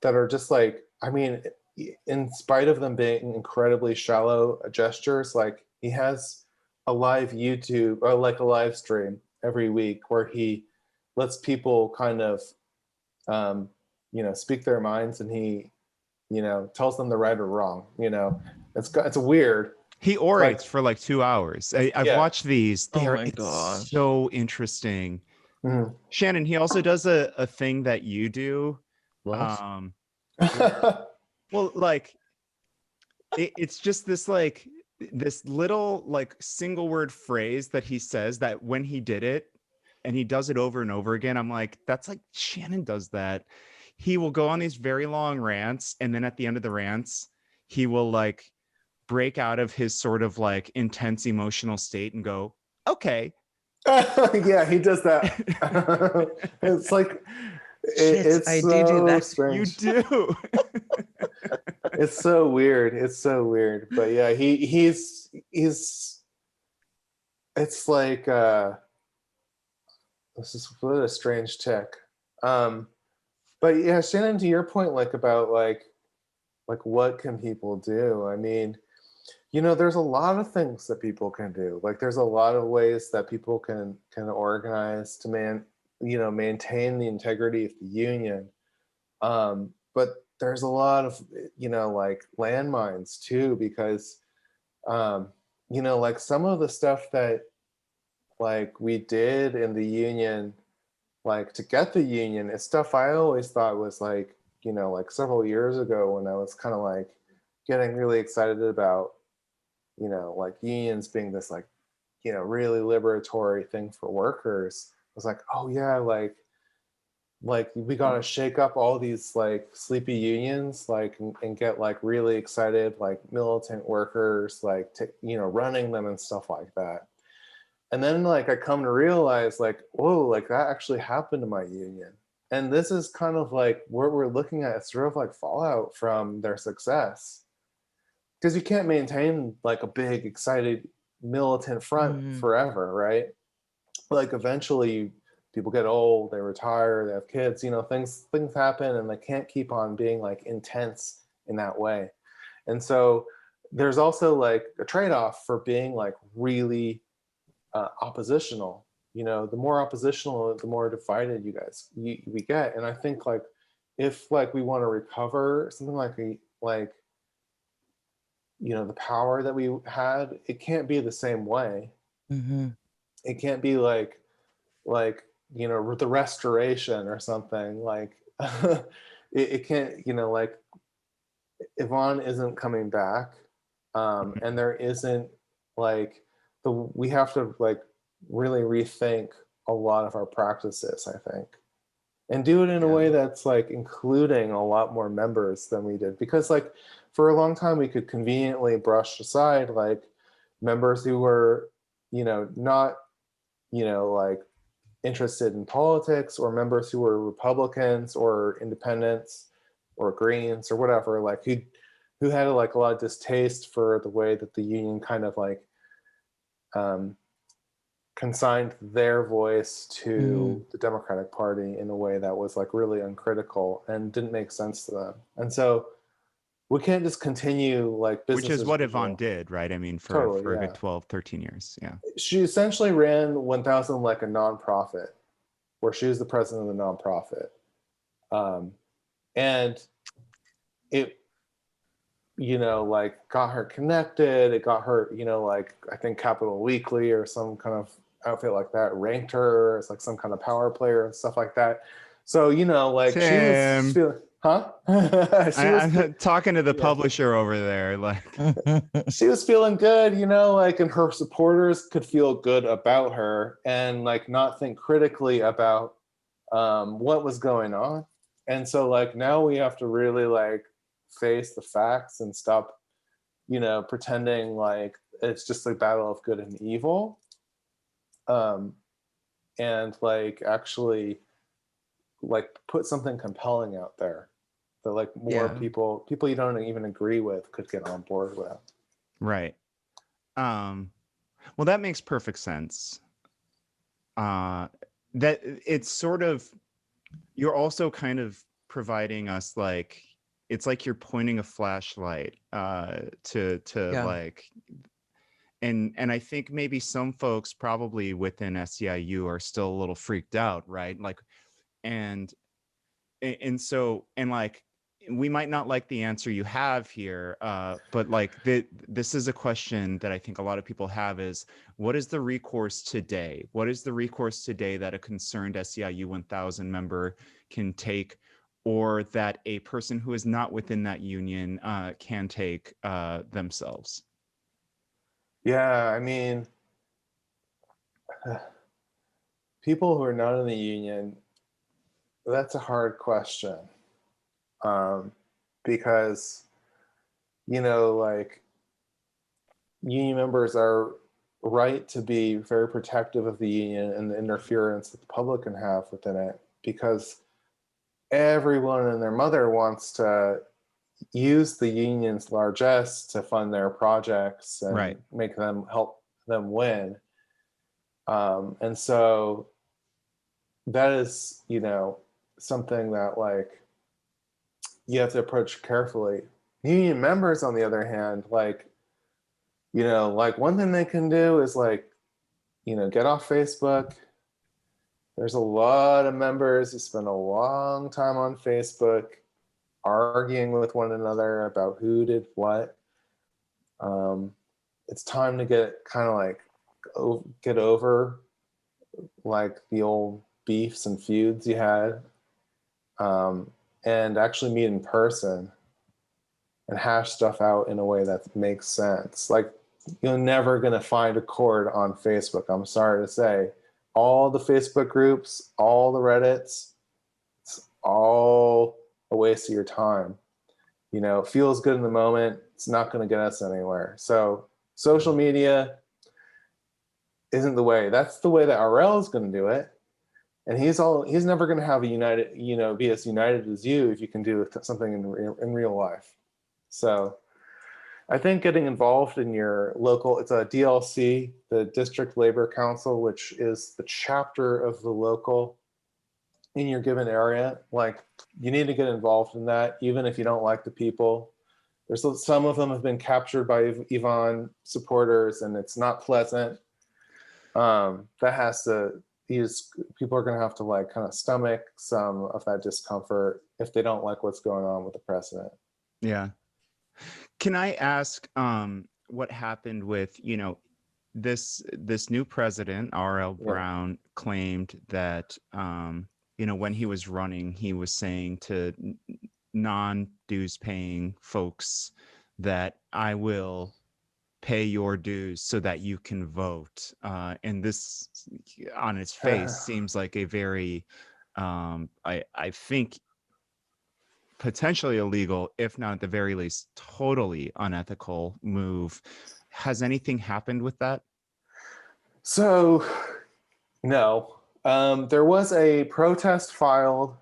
that are just like, I mean, in spite of them being incredibly shallow gestures, like he has a live YouTube, or like a live stream every week where he lets people kind of, you know, speak their minds, and he, you know, tells them the right or wrong. You know, it's a weird. He orates Like, for like 2 hours. I've yeah. watched these. Oh my It's gosh. so interesting. Mhm. Shannon, he also does a thing that you do. What? Well, like it's just this like this little like single word phrase that he says that when he did it, and he does it over and over again, I'm like, that's like Shannon does that. He will go on these very long rants, and then at the end of the rants, he will like break out of his sort of like intense emotional state and go, okay. Yeah, he does that. It's like, Shit, it's I so do that. strange. You do. It's so weird. It's so weird. But yeah, he's it's like this is what a strange tick. But yeah, Shannon, to your point, like about like what can people do? I mean, you know, there's a lot of things that people can do. Like there's a lot of ways that people can organize to maintain the integrity of the union. But there's a lot of, you know, like landmines too, because you know, like some of the stuff that like we did in the union, like to get the union, is stuff I always thought was like, you know, like several years ago when I was kind of like getting really excited about, you know, like unions being this like, you know, really liberatory thing for workers. I was like, oh yeah, like we gotta shake up all these like sleepy unions, like and get like really excited like militant workers, like you know, running them and stuff like that. And then like I come to realize like, whoa, like that actually happened to my union. And this is kind of like what we're looking at, sort of like fallout from their success. Because you can't maintain like a big excited militant front forever, right? Like eventually people get old, they retire, they have kids, you know, things happen, and they can't keep on being like intense in that way. And so there's also like a trade-off for being like really oppositional. You know, the more oppositional, the more divided we get. And I think like if like we want to recover something like you know, the power that we had, it can't be the same way. It can't be like you know, the restoration or something like it can't, you know, like Yvonne isn't coming back, and there isn't like we have to like really rethink a lot of our practices, I think, and do it in a way that's like including a lot more members than we did. Because like for a long time we could conveniently brush aside like members who were, you know, not, you know, like interested in politics, or members who were Republicans or independents or Greens or whatever, like who who had like a lot of distaste for the way that the union kind of like consigned their voice to the Democratic Party in a way that was like really uncritical and didn't make sense to them. And so we can't just continue like business Which is as what usual. Yvonne did, right? I mean, for Totally, a yeah. good 12, 13 years. Yeah. She essentially ran 1000 like a nonprofit, where she was the president of the nonprofit. And it, you know, like got her connected. It got her, you know, like I think Capital Weekly or some kind of outfit like that ranked her as like some kind of power player and stuff like that. So, you know, like she was feeling, huh? I'm talking to the publisher over there. Like she was feeling good, you know, like, and her supporters could feel good about her and like not think critically about what was going on. And so like now we have to really like face the facts and stop, you know, pretending like it's just a battle of good and evil. And like actually like put something compelling out there that like more people you don't even agree with could get on board with. Right. Well, that makes perfect sense. That it's sort of, you're also kind of providing us like, it's like you're pointing a flashlight to like, and I think maybe some folks probably within SEIU are still a little freaked out, right? Like, and so, and like, we might not like the answer you have here, but like this is a question that I think a lot of people have is, what is the recourse today? What is the recourse today that a concerned SEIU 1000 member can take, or that a person who is not within that union can take themselves? Yeah, I mean, people who are not in the union, that's a hard question. Because, you know, like union members are right to be very protective of the union and the interference that the public can have within it, because everyone and their mother wants to use the union's largesse to fund their projects and make them help them win. And so that is, you know, something that like you have to approach carefully. Union members, on the other hand, like, you know, like one thing they can do is like, you know, get off Facebook. There's a lot of members who spend a long time on Facebook arguing with one another about who did what. It's time to get kind of like get over like the old beefs and feuds you had, and actually meet in person and hash stuff out in a way that makes sense. Like, you're never going to find accord on Facebook. I'm sorry to say. All the Facebook groups, all the Reddits, it's all a waste of your time. You know, it feels good in the moment. It's not going to get us anywhere. So social media isn't the way. That's the way that RL is going to do it. And he's never going to have a united, you know, be as united as you if you can do something in real life. So I think getting involved in your local, it's a DLC, the District Labor Council, which is the chapter of the local in your given area. Like, you need to get involved in that, even if you don't like the people. There's some of them have been captured by Yvonne supporters, and it's not pleasant. That has to, people are going to have to like kind of stomach some of that discomfort if they don't like what's going on with the president. Yeah. Can I ask what happened with, you know, this new president, R.L. Brown, claimed that, you know, when he was running, he was saying to non-dues paying folks that I will pay your dues so that you can vote. And this on its face seems like a very, I think, potentially illegal, if not at the very least totally unethical move. Has anything happened with that? So no, there was a protest filed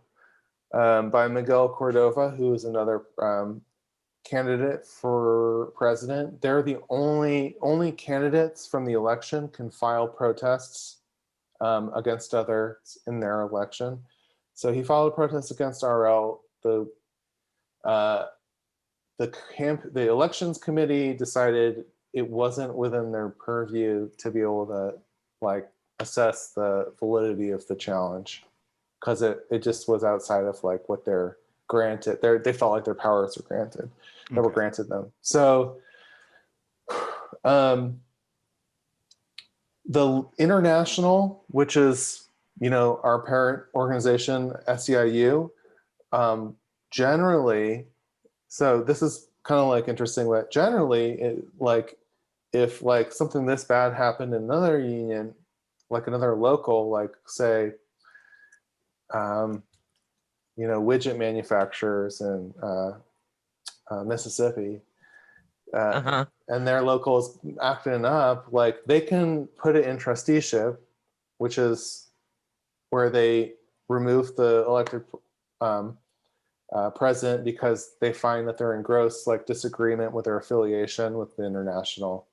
by Miguel Cordova, who is another candidate for president. They're the only candidates from the election can file protests against others in their election. So he filed a protest against RL. The elections committee decided it wasn't within their purview to be able to like assess the validity of the challenge, because it just was outside of like what they're granted. They felt like their powers were granted, that were granted them. So the International, which is, you know, our parent organization, SEIU, generally, so this is kind of like interesting, but generally, like if like something this bad happened in another union, like another local, like say, you know, widget manufacturers in Mississippi, and their local is acting up, like they can put it in trusteeship, which is where they remove the elected president because they find that they're in gross like disagreement with their affiliation with the International,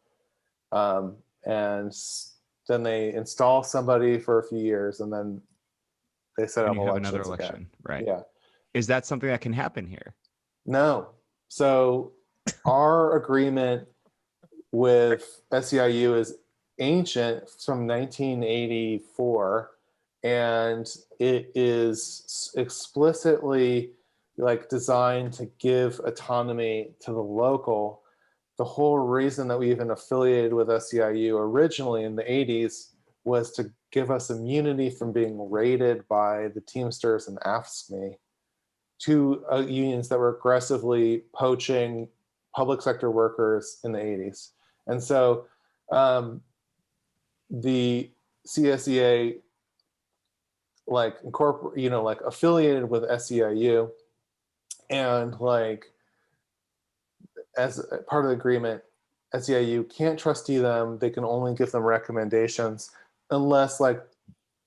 and then they install somebody for a few years, and then they set up another election again. Right? Yeah. Is that something that can happen here? No. So our agreement with SEIU is ancient, from 1984, and it is explicitly like designed to give autonomy to the local. The whole reason that we even affiliated with SEIU originally in the 80s was to give us immunity from being raided by the Teamsters and AFSCME, two unions that were aggressively poaching public sector workers in the 80s. And so the CSEA like incorporate, you know, like affiliated with SEIU, and like as part of the agreement, SEIU can't trustee them. They can only give them recommendations unless like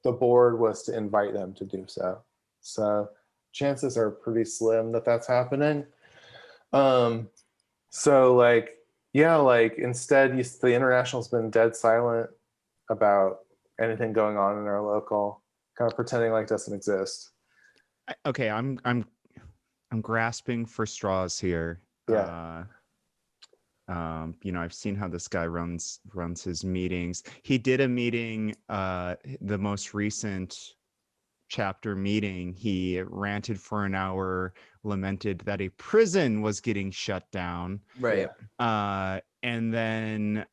the board was to invite them to do so. So chances are pretty slim that that's happening. So like, yeah, like instead the International's been dead silent about anything going on in our local, kind of pretending like it doesn't exist. Okay, I'm grasping for straws here. Yeah. You know, I've seen how this guy runs his meetings. He did a meeting, the most recent chapter meeting. He ranted for an hour, lamented that a prison was getting shut down. Right. And then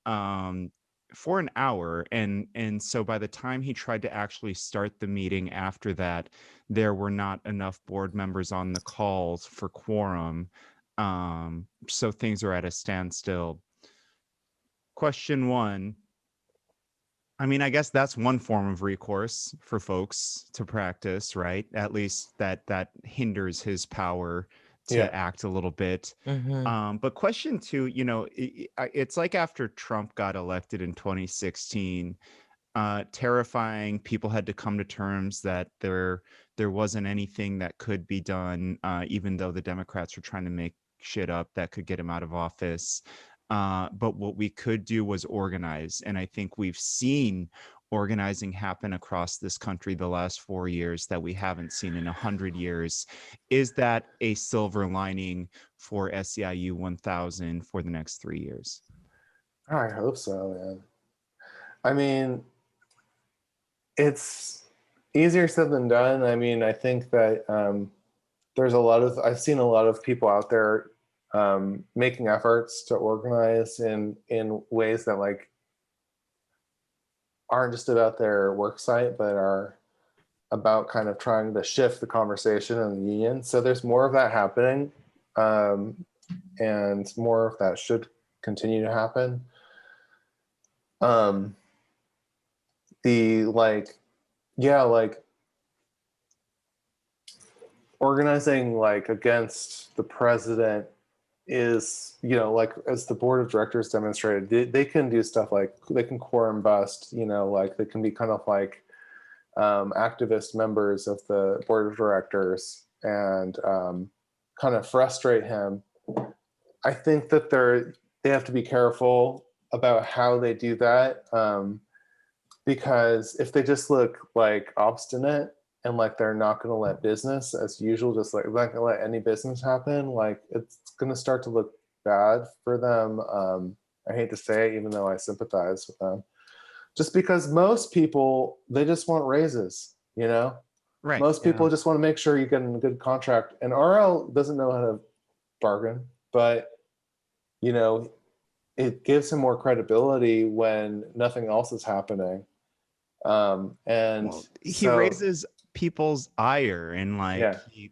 for an hour, and so by the time he tried to actually start the meeting after that, there were not enough board members on the calls for quorum. So things are at a standstill. Question one, I mean, I guess that's one form of recourse for folks to practice, right? At least that hinders his power to act a little bit. But question two, you know, it's like after Trump got elected in 2016, terrifying. People had to come to terms that there wasn't anything that could be done, even though the Democrats were trying to make shit up that could get him out of office. But what we could do was organize. And I think we've seen organizing happen across this country the last 4 years that we haven't seen in 100 years. Is that a silver lining for SEIU 1000 for the next 3 years? I hope so, man. I mean, it's easier said than done. I mean, I think that I've seen a lot of people out there making efforts to organize in ways that like aren't just about their work site, but are about kind of trying to shift the conversation in the union. So there's more of that happening, and more of that should continue to happen. Organizing like against the president is, you know, like as the board of directors demonstrated, they can do stuff like they can quorum bust, you know, like they can be kind of like activist members of the board of directors and kind of frustrate him I think that they have to be careful about how they do that, because if they just look like obstinate and like they're not going to let business as usual, just like they're not going to let any business happen, like it's going to start to look bad for them. I hate to say it, even though I sympathize with them, just because most people, they just want raises, you know? Right. Most people just want to make sure you get a good contract, and RL doesn't know how to bargain, but you know, it gives him more credibility when nothing else is happening. And Well, he so, raises people's ire, and like Yeah. he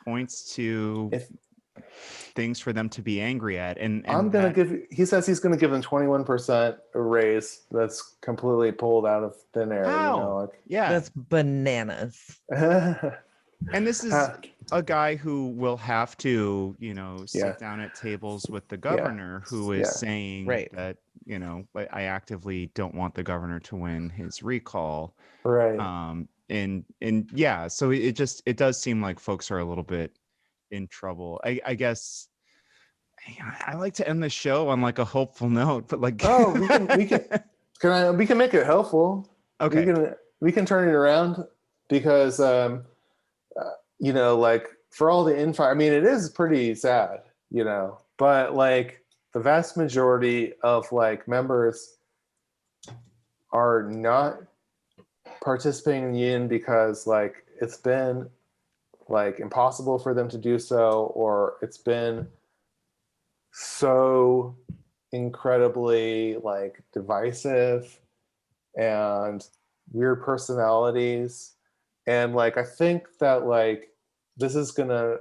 points to things for them to be angry at. And I'm gonna he says he's gonna give them 21% a raise. That's completely pulled out of thin air. How? You know, like, That's bananas. And this is a guy who will have to, you know, sit down at tables with the governor, who is saying that, you know, I actively don't want the governor to win his recall. Right. And yeah, so it does seem like folks are a little bit in trouble. I guess I like to end the show on like a hopeful note, but like we can make it helpful. Okay. We can turn it around, because you know, like for all the info, I mean, it is pretty sad, you know, but like the vast majority of like members are not participating in the union because like it's been like impossible for them to do so, or it's been so incredibly like divisive and weird personalities. And like I think that like this is gonna,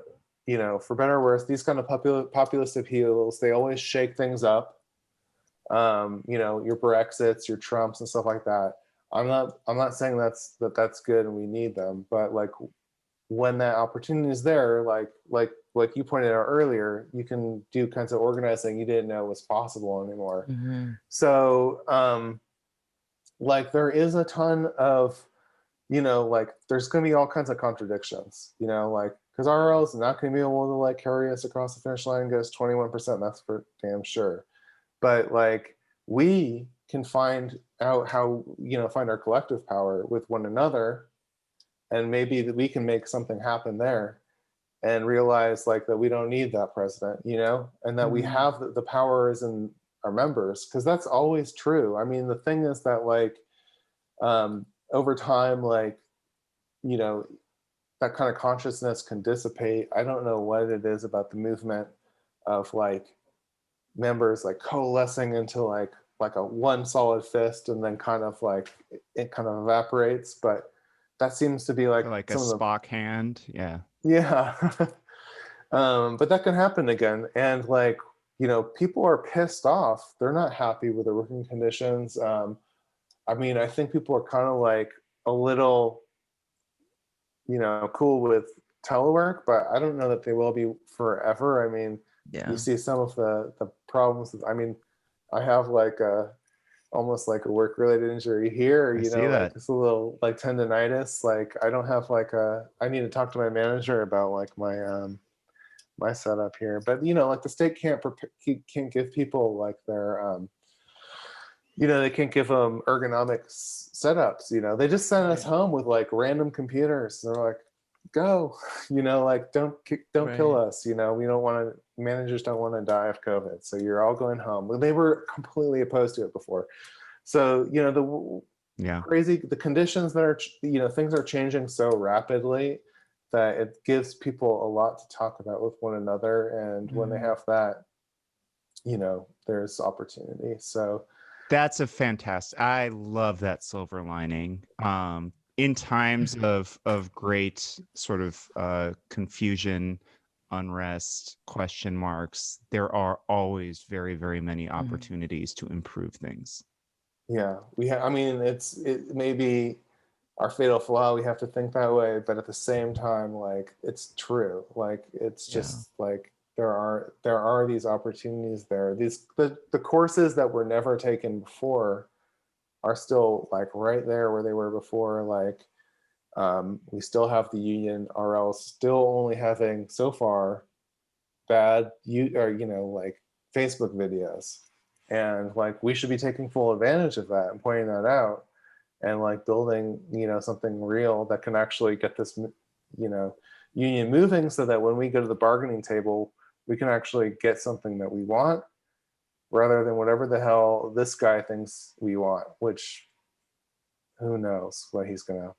you know, for better or worse, these kind of populist appeals, they always shake things up. You know, your Brexits, your Trumps and stuff like that. I'm not saying that's good and we need them, but like when that opportunity is there, like you pointed out earlier, you can do kinds of organizing you didn't know was possible anymore. So like there is a ton of, you know, like there's going to be all kinds of contradictions, you know, like because RL is not going to be able to like carry us across the finish line and get us 21%. That's for damn sure. But like we can find out how, you know, find our collective power with one another, and maybe that we can make something happen there and realize like that we don't need that president, you know, and that we have the power is in our members, because that's always true. I mean, the thing is that like over time, like, you know, that kind of consciousness can dissipate. I don't know what it is about the movement of like members like coalescing into like a one solid fist, and then kind of like it kind of evaporates. But that seems to be like a Spock hand. Yeah. But that can happen again. And like, you know, people are pissed off. They're not happy with the working conditions. I mean, I think people are kind of like a little, you know, cool with telework, but I don't know that they will be forever. I mean, you see some of the problems. I mean, I have like almost like a work-related injury here, you know, like it's a little like tendonitis. Like I don't have like I need to talk to my manager about like my my setup here. But you know, like the state can't give people like their you know, they can't give them ergonomic setups. You know, they just send us home with like random computers. They're like, go, you know, like don't kill us. You know, we don't want to. Managers don't want to die of COVID, so you're all going home. They were completely opposed to it before. So you know the conditions that are, you know, things are changing so rapidly that it gives people a lot to talk about with one another, and when they have that, you know, there's opportunity. So that's a fantastic. I love that silver lining. In times of great sort of confusion, unrest, question marks, there are always very, very many opportunities to improve things. Yeah, I mean, it may be our fatal flaw. We have to think that way, but at the same time, like it's true. Like it's just like there are these opportunities there. The courses that were never taken before are still like right there where they were before. Like we still have the union, RL still only having so far bad like Facebook videos, and like we should be taking full advantage of that and pointing that out, and like building something real that can actually get this union moving, so that when we go to the bargaining table, we can actually get something that we want, rather than whatever the hell this guy thinks we want, which who knows what he's gonna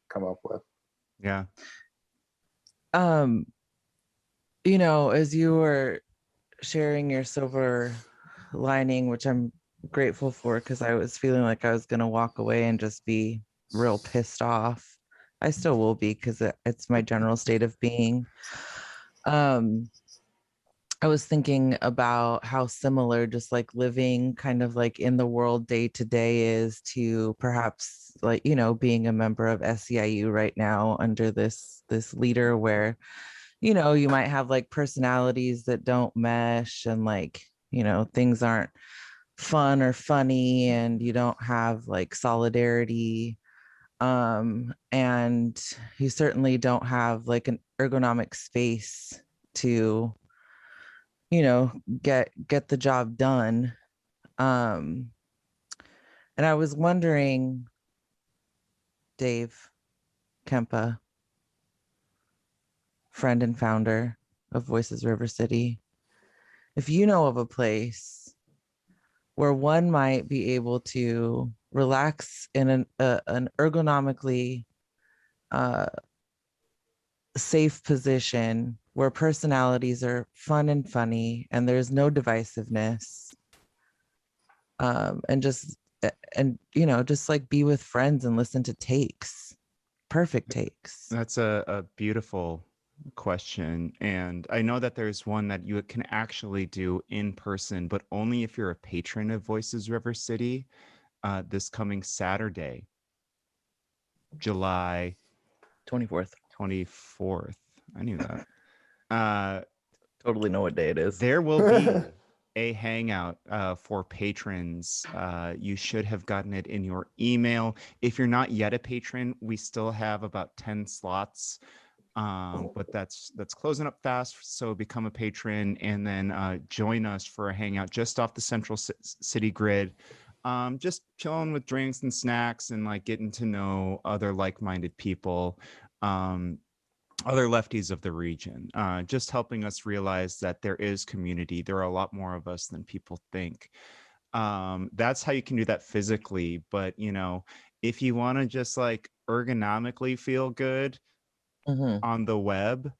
come up with. Yeah. As you were sharing your silver lining, which I'm grateful for, because I was feeling like I was going to walk away and just be real pissed off. I still will be, because it's my general state of being. I was thinking about how similar just like living kind of like in the world day to day is to perhaps like, being a member of SEIU right now under this leader where, you might have like personalities that don't mesh, and like, things aren't fun or funny, and you don't have like solidarity. And you certainly don't have like an ergonomic space to get the job done. And I was wondering, Dave Kempa, friend and founder of Voices River City, if you know of a place where one might be able to relax in an ergonomically safe position, where personalities are fun and funny and there's no divisiveness, and just like be with friends and listen to perfect takes. That's a beautiful question, and I know that there's one that you can actually do in person, but only if you're a patron of Voices River City. This coming Saturday, July 24th. I knew that. Totally know what day it is. There will be a hangout for patrons. You should have gotten it in your email. If you're not yet a patron, we still have about 10 slots. But that's closing up fast, so become a patron and then join us for a hangout just off the central city grid, just chilling with drinks and snacks and like getting to know other like-minded people, other lefties of the region, just helping us realize that there is community. There are a lot more of us than people think. That's how you can do that physically, but if you want to just like ergonomically feel good on the web,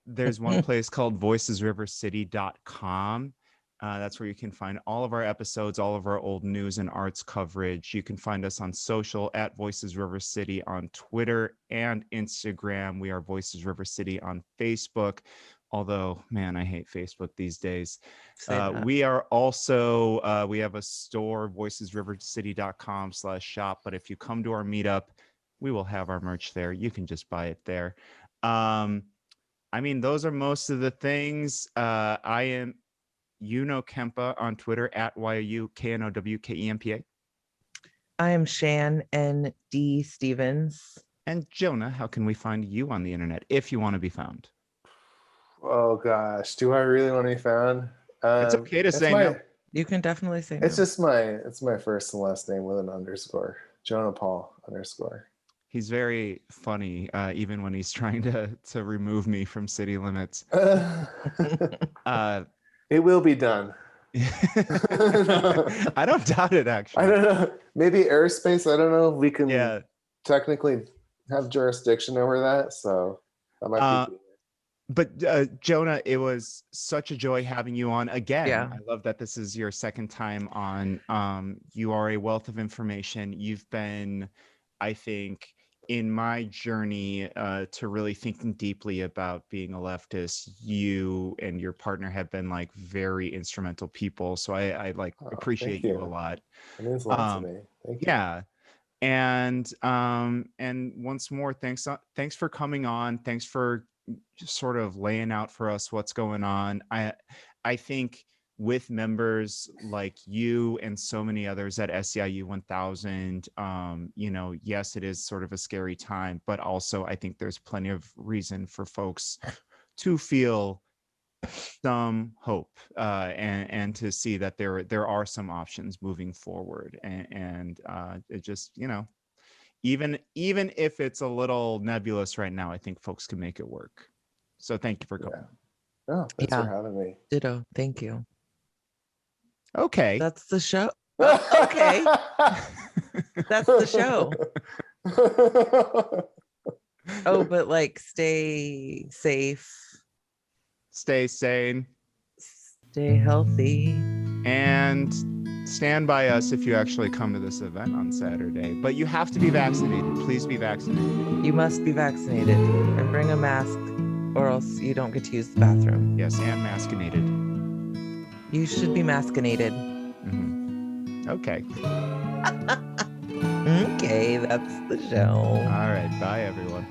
there's one place called voicesrivercity.com. That's where you can find all of our episodes, all of our old news and arts coverage. You can find us on social at Voices River City on Twitter and Instagram. We are Voices River City on Facebook. Although, man, I hate Facebook these days. We are also, we have a store, voicesrivercity.com/shop. But if you come to our meetup, we will have our merch there. You can just buy it there. I mean, those are most of the things. I am Kempa on Twitter at YUKNOWKEMPA. I am Shan N.D. Stevens. And Jonah, how can we find you on the internet if you want to be found? Oh gosh, do I really want to be found? It's okay to say no. You can definitely say no. It's my first and last name with an underscore. Jonah Paul _ He's very funny, even when he's trying to remove me from city limits. It will be done. I don't doubt it, actually. I don't know. Maybe airspace. I don't know if we can technically have jurisdiction over that. So that might be. But Jonah, it was such a joy having you on again. Yeah. I love that this is your second time on. You are a wealth of information. You've been, I think, in my journey to really thinking deeply about being a leftist, you and your partner have been like very instrumental people. So I like appreciate you a lot. It means a lot to me. Thank you. Yeah. And once more, thanks for coming on. Thanks for sort of laying out for us what's going on. I think with members like you and so many others at SEIU 1000, yes, it is sort of a scary time, but also I think there's plenty of reason for folks to feel some hope, and to see that there are some options moving forward, and it just, even if it's a little nebulous right now, I think folks can make it work. So thank you for coming. Oh, thanks for having me. Ditto. Thank you. Okay. That's the show. Oh, okay. That's the show. Oh, but like, stay safe. Stay sane. Stay healthy. And stand by us if you actually come to this event on Saturday. But you have to be vaccinated. Please be vaccinated. You must be vaccinated and bring a mask, or else you don't get to use the bathroom. Yes, and maskinated. You should be maskinated. Mm-hmm. Okay. Okay, that's the show. All right. Bye, everyone.